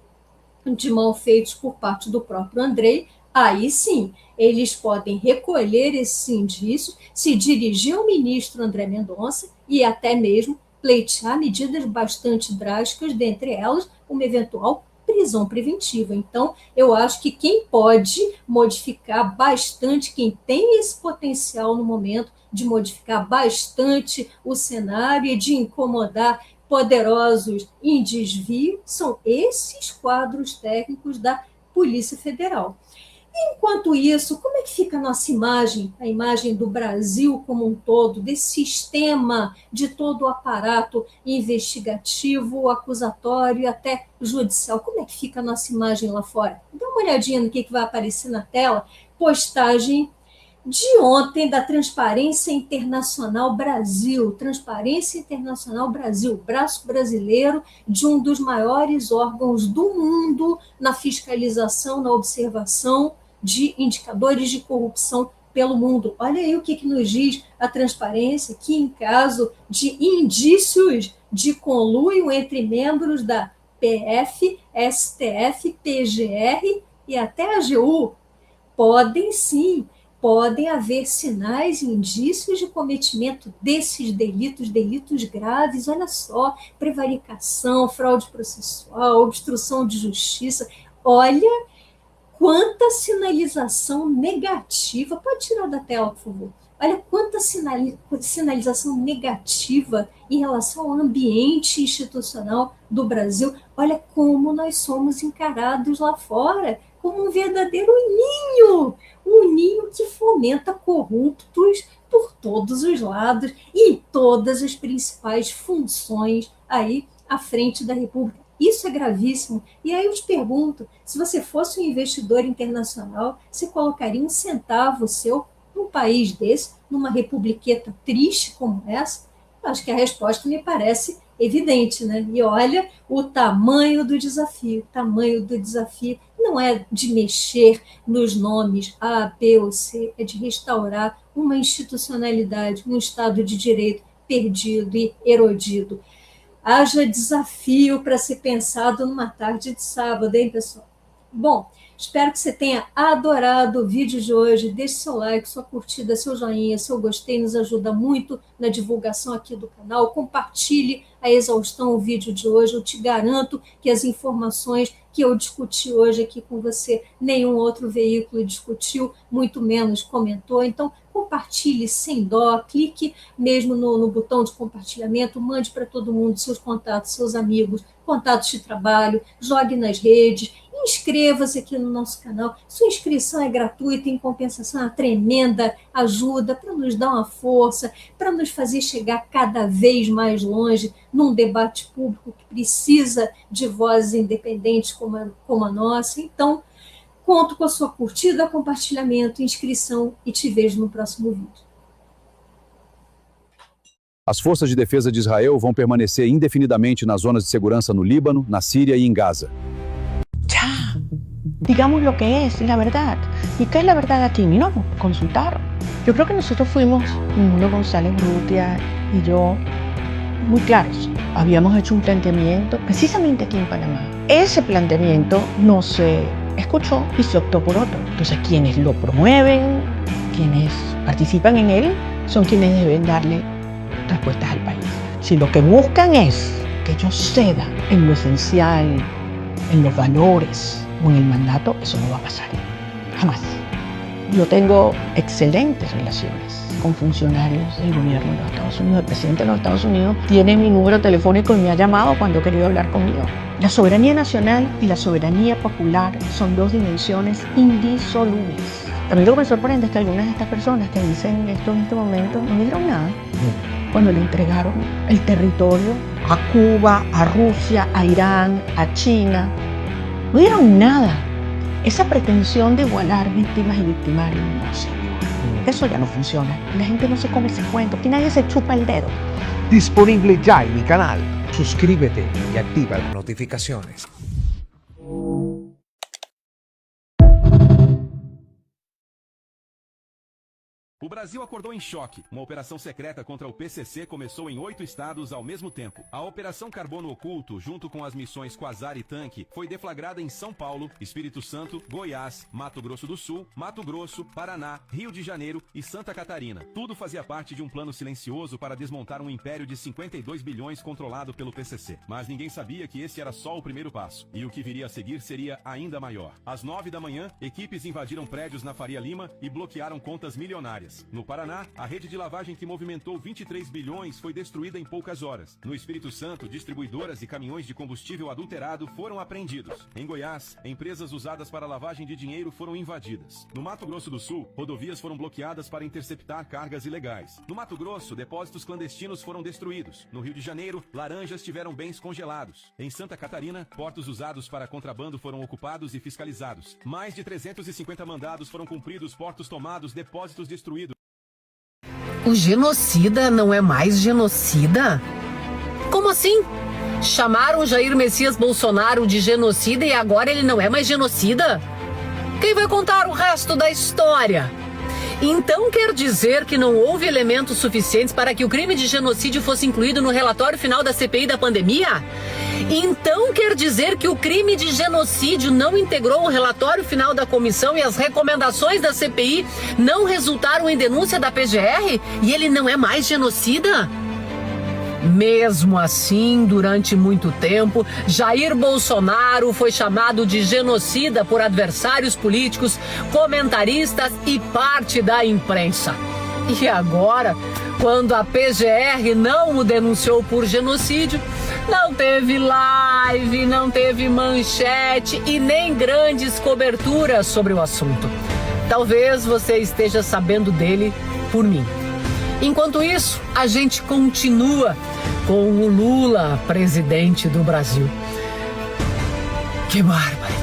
de malfeitos por parte do próprio André. Aí sim, eles podem recolher esses indícios, se dirigir ao ministro André Mendonça e até mesmo pleitear medidas bastante drásticas, dentre elas uma eventual prisão preventiva. Então, eu acho que quem pode modificar bastante, quem tem esse potencial no momento de modificar bastante o cenário e de incomodar poderosos em desvio, são esses quadros técnicos da Polícia Federal. Enquanto isso, como é que fica a nossa imagem, a imagem do Brasil como um todo, desse sistema, de todo o aparato investigativo, acusatório e até judicial? Como é que fica a nossa imagem lá fora? Dá uma olhadinha no que vai aparecer na tela. Postagem de ontem da Transparência Internacional Brasil. Transparência Internacional Brasil, braço brasileiro de um dos maiores órgãos do mundo na fiscalização, na observação de indicadores de corrupção pelo mundo. Olha aí o que nos diz a Transparência, que em caso de indícios de conluio entre membros da PF, STF, PGR e até a AGU, podem haver sinais e indícios de cometimento desses delitos graves. Olha só, prevaricação, fraude processual, obstrução de justiça. Olha quanta sinalização negativa. Pode tirar da tela, por favor. Olha quanta sinalização negativa em relação ao ambiente institucional do Brasil. Olha como nós somos encarados lá fora como um verdadeiro ninho, um ninho que fomenta corruptos por todos os lados e em todas as principais funções aí à frente da República. Isso é gravíssimo. E aí eu te pergunto, se você fosse um investidor internacional, você colocaria um centavo seu num país desse, numa republiqueta triste como essa? Eu acho que a resposta me parece evidente, né? E olha o tamanho do desafio. Não é de mexer nos nomes A, B ou C, é de restaurar uma institucionalidade, um Estado de Direito perdido e erodido. Haja desafio para ser pensado numa tarde de sábado, hein, pessoal? Bom, Espero que você tenha adorado o vídeo de hoje. Deixe seu like, sua curtida, seu joinha, seu gostei, nos ajuda muito na divulgação aqui do canal. Compartilhe a exaustão o vídeo de hoje. Eu te garanto que as informações que eu discuti hoje aqui com você, nenhum outro veículo discutiu, muito menos comentou. Então, compartilhe sem dó, clique mesmo no botão de compartilhamento, mande para todo mundo, seus contatos, seus amigos, contatos de trabalho, jogue nas redes, inscreva-se aqui no nosso canal. Sua inscrição é gratuita, em compensação é uma tremenda ajuda para nos dar uma força, para nos fazer chegar cada vez mais longe num debate público que precisa de vozes independentes como a nossa. Então, conto com a sua curtida, compartilhamento, inscrição e te vejo no próximo vídeo. As forças de defesa de Israel vão permanecer indefinidamente nas zonas de segurança no Líbano, na Síria y en Gaza. Ya, digamos lo que es la verdad. ¿Y qué es la verdad aquí? No, consultar. Yo creo que nosotros fuimos, Mundo González Urrutia y yo, muy claros. Habíamos hecho un planteamiento precisamente aquí en Panamá. Ese planteamiento no se escuchó y se optó por otro. Entonces, quienes lo promueven, quienes participan en él, son quienes deben darle respuestas al país. Si lo que buscan es que yo ceda en lo esencial, en los valores o en el mandato, eso no va a pasar. Jamás. Yo tengo excelentes relaciones con funcionarios del gobierno de los Estados Unidos. El presidente de los Estados Unidos tiene mi número telefónico y me ha llamado cuando ha querido hablar conmigo. La soberanía nacional y la soberanía popular son dos dimensiones indisolubles. A mí lo que me sorprende es que algunas de estas personas que dicen esto en este momento no dijeron nada cuando le entregaron el territorio a Cuba, a Rusia, a Irán, a China. No dieron nada. Esa pretensión de igualar víctimas y victimarios, no señor. Eso ya no funciona. La gente no se come ese cuento. Aquí nadie se chupa el dedo. Disponible ya en mi canal. Suscríbete y activa las notificaciones. O Brasil acordou em choque. Uma operação secreta contra o PCC começou em 8 estados ao mesmo tempo. A Operação Carbono Oculto, junto com as missões Quasar e Tanque, foi deflagrada em São Paulo, Espírito Santo, Goiás, Mato Grosso do Sul, Mato Grosso, Paraná, Rio de Janeiro e Santa Catarina. Tudo fazia parte de um plano silencioso para desmontar um império de 52 bilhões controlado pelo PCC. Mas ninguém sabia que esse era só o primeiro passo. E o que viria a seguir seria ainda maior. Às 9 da manhã, equipes invadiram prédios na Faria Lima e bloquearam contas milionárias. No Paraná, a rede de lavagem que movimentou 23 bilhões foi destruída em poucas horas. No Espírito Santo, distribuidoras e caminhões de combustível adulterado foram apreendidos. Em Goiás, empresas usadas para lavagem de dinheiro foram invadidas. No Mato Grosso do Sul, rodovias foram bloqueadas para interceptar cargas ilegais. No Mato Grosso, depósitos clandestinos foram destruídos. No Rio de Janeiro, laranjas tiveram bens congelados. Em Santa Catarina, portos usados para contrabando foram ocupados e fiscalizados. Mais de 350 mandados foram cumpridos, portos tomados, depósitos destruídos. O genocida não é mais genocida? Como assim? Chamaram Jair Messias Bolsonaro de genocida e agora ele não é mais genocida? Quem vai contar o resto da história? Então quer dizer que não houve elementos suficientes para que o crime de genocídio fosse incluído no relatório final da CPI da pandemia? Então quer dizer que o crime de genocídio não integrou o relatório final da comissão e as recomendações da CPI não resultaram em denúncia da PGR e ele não é mais genocida? Mesmo assim, durante muito tempo, Jair Bolsonaro foi chamado de genocida por adversários políticos, comentaristas e parte da imprensa. E agora, quando a PGR não o denunciou por genocídio, não teve live, não teve manchete e nem grandes coberturas sobre o assunto. Talvez você esteja sabendo dele por mim. Enquanto isso, a gente continua com o Lula presidente do Brasil. Que barbaridade!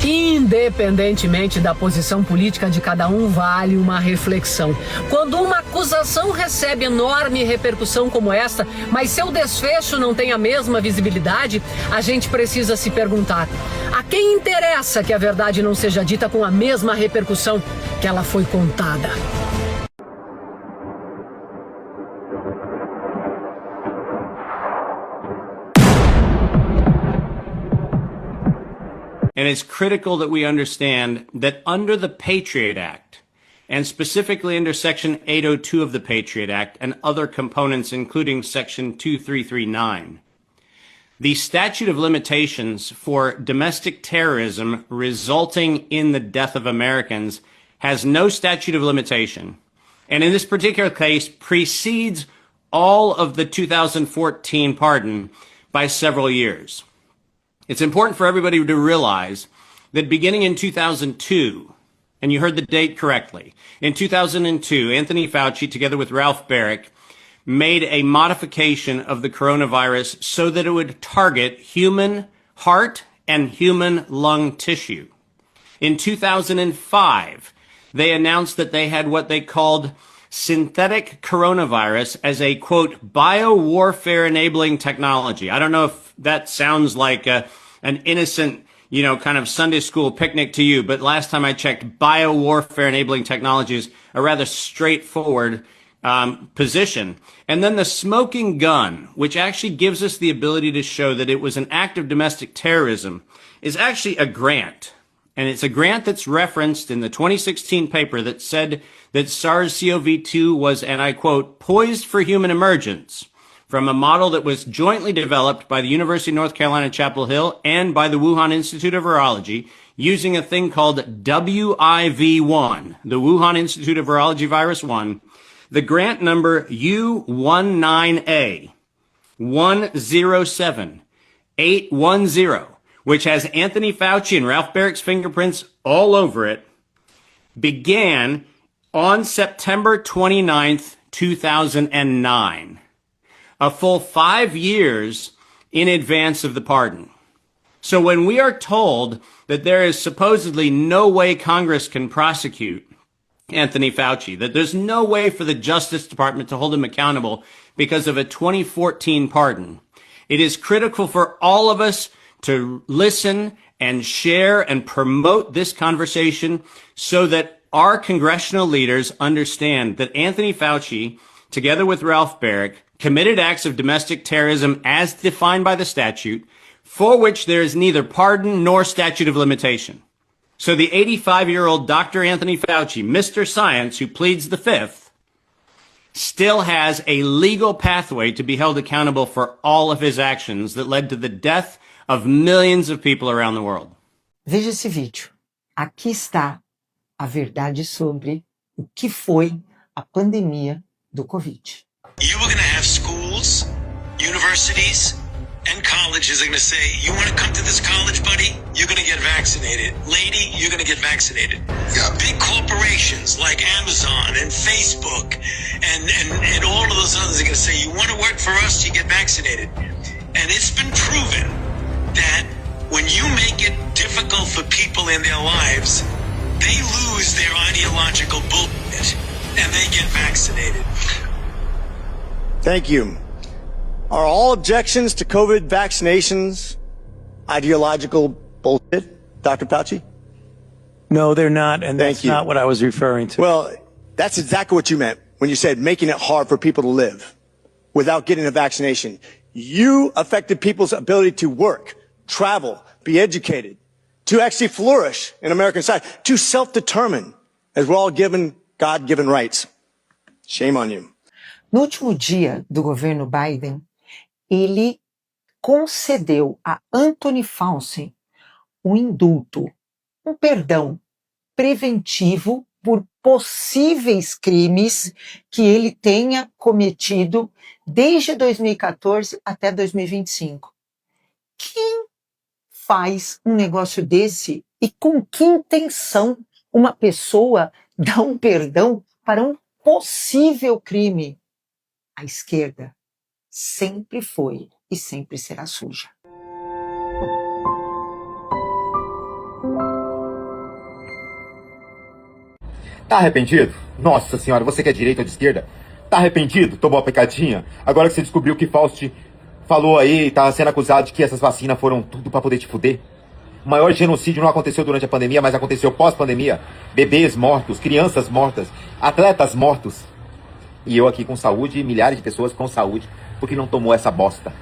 Independentemente da posição política de cada um, vale uma reflexão. Quando uma acusação recebe enorme repercussão como essa, mas seu desfecho não tem a mesma visibilidade, a gente precisa se perguntar: a quem interessa que a verdade não seja dita com a mesma repercussão que ela foi contada? And it's critical that we understand that under the Patriot Act, and specifically under Section 802 of the Patriot Act and other components, including Section 2339, the statute of limitations for domestic terrorism resulting in the death of Americans has no statute of limitation, and in this particular case precedes all of the 2014 pardon by several years. It's important for everybody to realize that beginning in 2002, and you heard the date correctly, in 2002, Anthony Fauci, together with Ralph Baric, made a modification of the coronavirus so that it would target human heart and human lung tissue. In 2005, they announced that they had what they called synthetic coronavirus as a, quote, biowarfare enabling technology. I don't know if that sounds like an innocent, kind of Sunday school picnic to you, but last time I checked, biowarfare enabling technology is a rather straightforward position. And then the smoking gun, which actually gives us the ability to show that it was an act of domestic terrorism, is actually a grant. And it's a grant that's referenced in the 2016 paper that said that SARS-CoV-2 was, and I quote, poised for human emergence from a model that was jointly developed by the University of North Carolina, Chapel Hill and by the Wuhan Institute of Virology using a thing called WIV1, the Wuhan Institute of Virology Virus 1, the grant number U19A 107810, which has Anthony Fauci and Ralph Baric's fingerprints all over it, began on September 29th, 2009, a full 5 years in advance of the pardon. So when we are told that there is supposedly no way Congress can prosecute Anthony Fauci, that there's no way for the Justice Department to hold him accountable because of a 2014 pardon, it is critical for all of us to listen and share and promote this conversation so that our congressional leaders understand that Anthony Fauci, together with Ralph Baric, committed acts of domestic terrorism as defined by the statute, for which there is neither pardon nor statute of limitation. So the 85-year-old Dr. Anthony Fauci, Mr. Science, who pleads the fifth, still has a legal pathway to be held accountable for all of his actions that led to the death of millions of people around the world. Veja esse vídeo. Aqui está a verdade sobre o que foi a pandemia do Covid. You were going to have schools, universities, and colleges are going to say, you want to come to this college, buddy? You're going to get vaccinated. Lady, you're going to get vaccinated. Yeah. Big corporations like Amazon and Facebook and all of those others are going to say, you want to work for us, you get vaccinated. And it's been proven that when you make it difficult for people in their lives, they lose their ideological bullshit and they get vaccinated. Thank you. Are all objections to COVID vaccinations ideological bullshit, Dr. Fauci? No, they're not, and that's not what I was referring to. Well, that's exactly what you meant when you said making it hard for people to live without getting a vaccination. You affected people's ability to work, travel, be educated, to actually flourish in American society, to self-determine, as we're all given God-given rights. Shame on you. No último dia do governo Biden, ele concedeu a Anthony Fauci um indulto, um perdão preventivo por possíveis crimes que ele tenha cometido desde 2014 até 2025. Quem faz um negócio desse e com que intenção uma pessoa dá um perdão para um possível crime? A esquerda sempre foi e sempre será suja. Tá arrependido? Nossa senhora, você que é direita ou de esquerda? Tá arrependido? Tomou a pecadinha? Agora que você descobriu que Fauci falou aí, tá sendo acusado de que essas vacinas foram tudo pra poder te fuder? O maior genocídio não aconteceu durante a pandemia, mas aconteceu pós-pandemia. Bebês mortos, crianças mortas, atletas mortos. E eu aqui com saúde, e milhares de pessoas com saúde, porque não tomou essa bosta.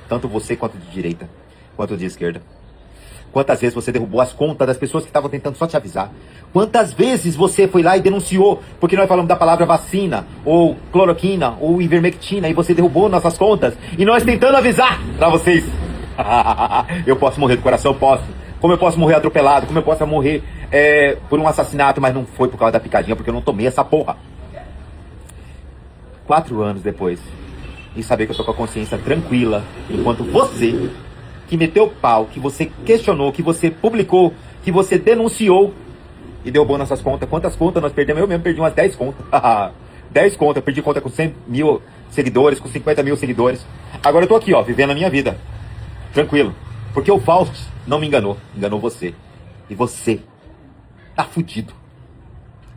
Tanto você quanto de direita, quanto de esquerda. Quantas vezes você derrubou as contas das pessoas que estavam tentando só te avisar? Quantas vezes você foi lá e denunciou porque nós falamos da palavra vacina, ou cloroquina, ou ivermectina, e você derrubou nossas contas, e nós tentando avisar pra vocês. Eu posso morrer do coração, posso. Como eu posso morrer atropelado, como eu posso morrer por um assassinato, mas não foi por causa da picadinha, porque eu não tomei essa porra. 4 anos depois, e saber que eu tô com a consciência tranquila, enquanto você, que meteu o pau, que você questionou, que você publicou, que você denunciou e derrubou nossas contas. Quantas contas nós perdemos? Eu mesmo perdi umas 10 contas. 10 contas, eu perdi conta com 100 mil seguidores, com 50 mil seguidores. Agora eu tô aqui, ó, vivendo a minha vida, tranquilo. Porque o Fausto não me enganou, enganou você. E você tá fudido.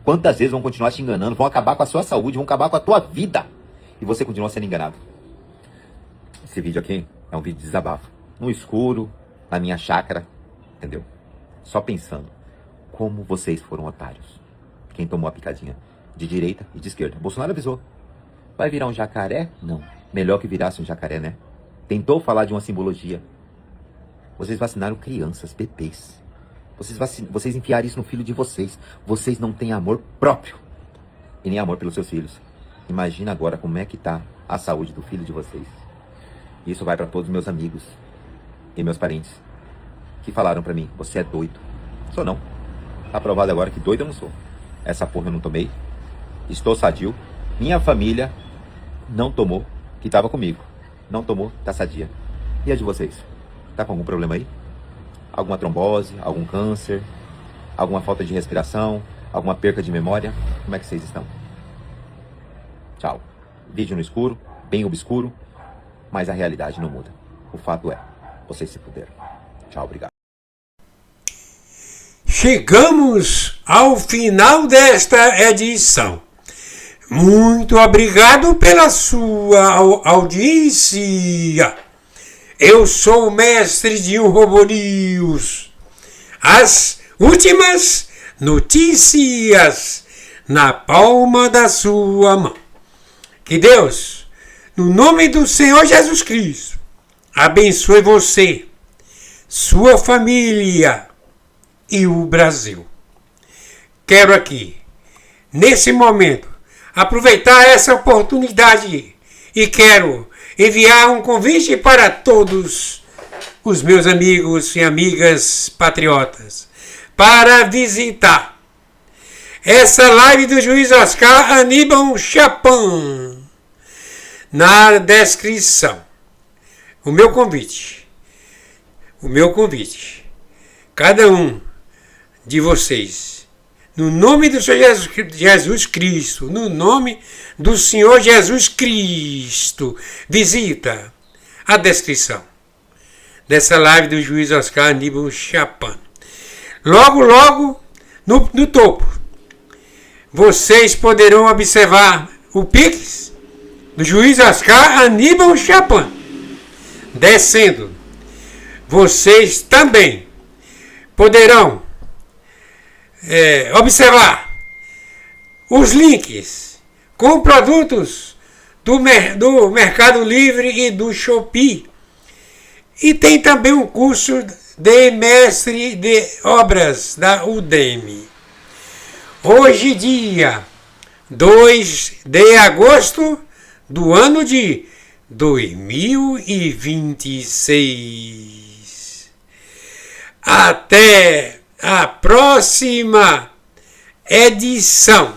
Quantas vezes vão continuar te enganando, vão acabar com a sua saúde, vão acabar com a tua vida. E você continua sendo enganado. Esse vídeo aqui é um vídeo de desabafo. No escuro, na minha chácara, entendeu? Só pensando como vocês foram otários. Quem tomou a picadinha de direita e de esquerda. Bolsonaro avisou. Vai virar um jacaré? Não. Melhor que virasse um jacaré, né? Tentou falar de uma simbologia. Vocês vacinaram crianças, bebês. Vocês enfiaram isso no filho de vocês. Vocês não têm amor próprio. E nem amor pelos seus filhos. Imagina agora como é que tá a saúde do filho de vocês. Isso vai para todos os meus amigos e meus parentes que falaram pra mim, você é doido. Sou não. Tá provado agora que doido eu não sou. Essa porra eu não tomei. Estou sadio. Minha família não tomou, que tava comigo. Não tomou, tá sadia. E a de vocês? Tá com algum problema aí? Alguma trombose, algum câncer, alguma falta de respiração, alguma perca de memória? Como é que vocês estão? Tchau. Vídeo no escuro, bem obscuro, mas a realidade não muda. O fato é, vocês se fuderam. Tchau, obrigado. Chegamos ao final desta edição. Muito obrigado pela sua audiência. Eu sou o mestre de Robô News. As últimas notícias na palma da sua mão. Que Deus, no nome do Senhor Jesus Cristo, abençoe você, sua família e o Brasil. Quero aqui, nesse momento, aproveitar essa oportunidade e quero enviar um convite para todos os meus amigos e amigas patriotas para visitar essa live do juiz Oscar Aníbal Chapin. Na descrição, o meu convite, cada um de vocês, no nome do Senhor Jesus Cristo, no nome do Senhor Jesus Cristo, visita a descrição dessa live do juiz Oscar Aníbal Chapin. Logo, no topo, vocês poderão observar o Pix do juiz Oscar Aníbal Chapin. Descendo, vocês também poderão observar os links com produtos do Mercado Livre e do Shopee. E tem também um curso de mestre de obras da Udemy. Hoje, dia 2 de agosto do ano de 2026. Até a próxima edição.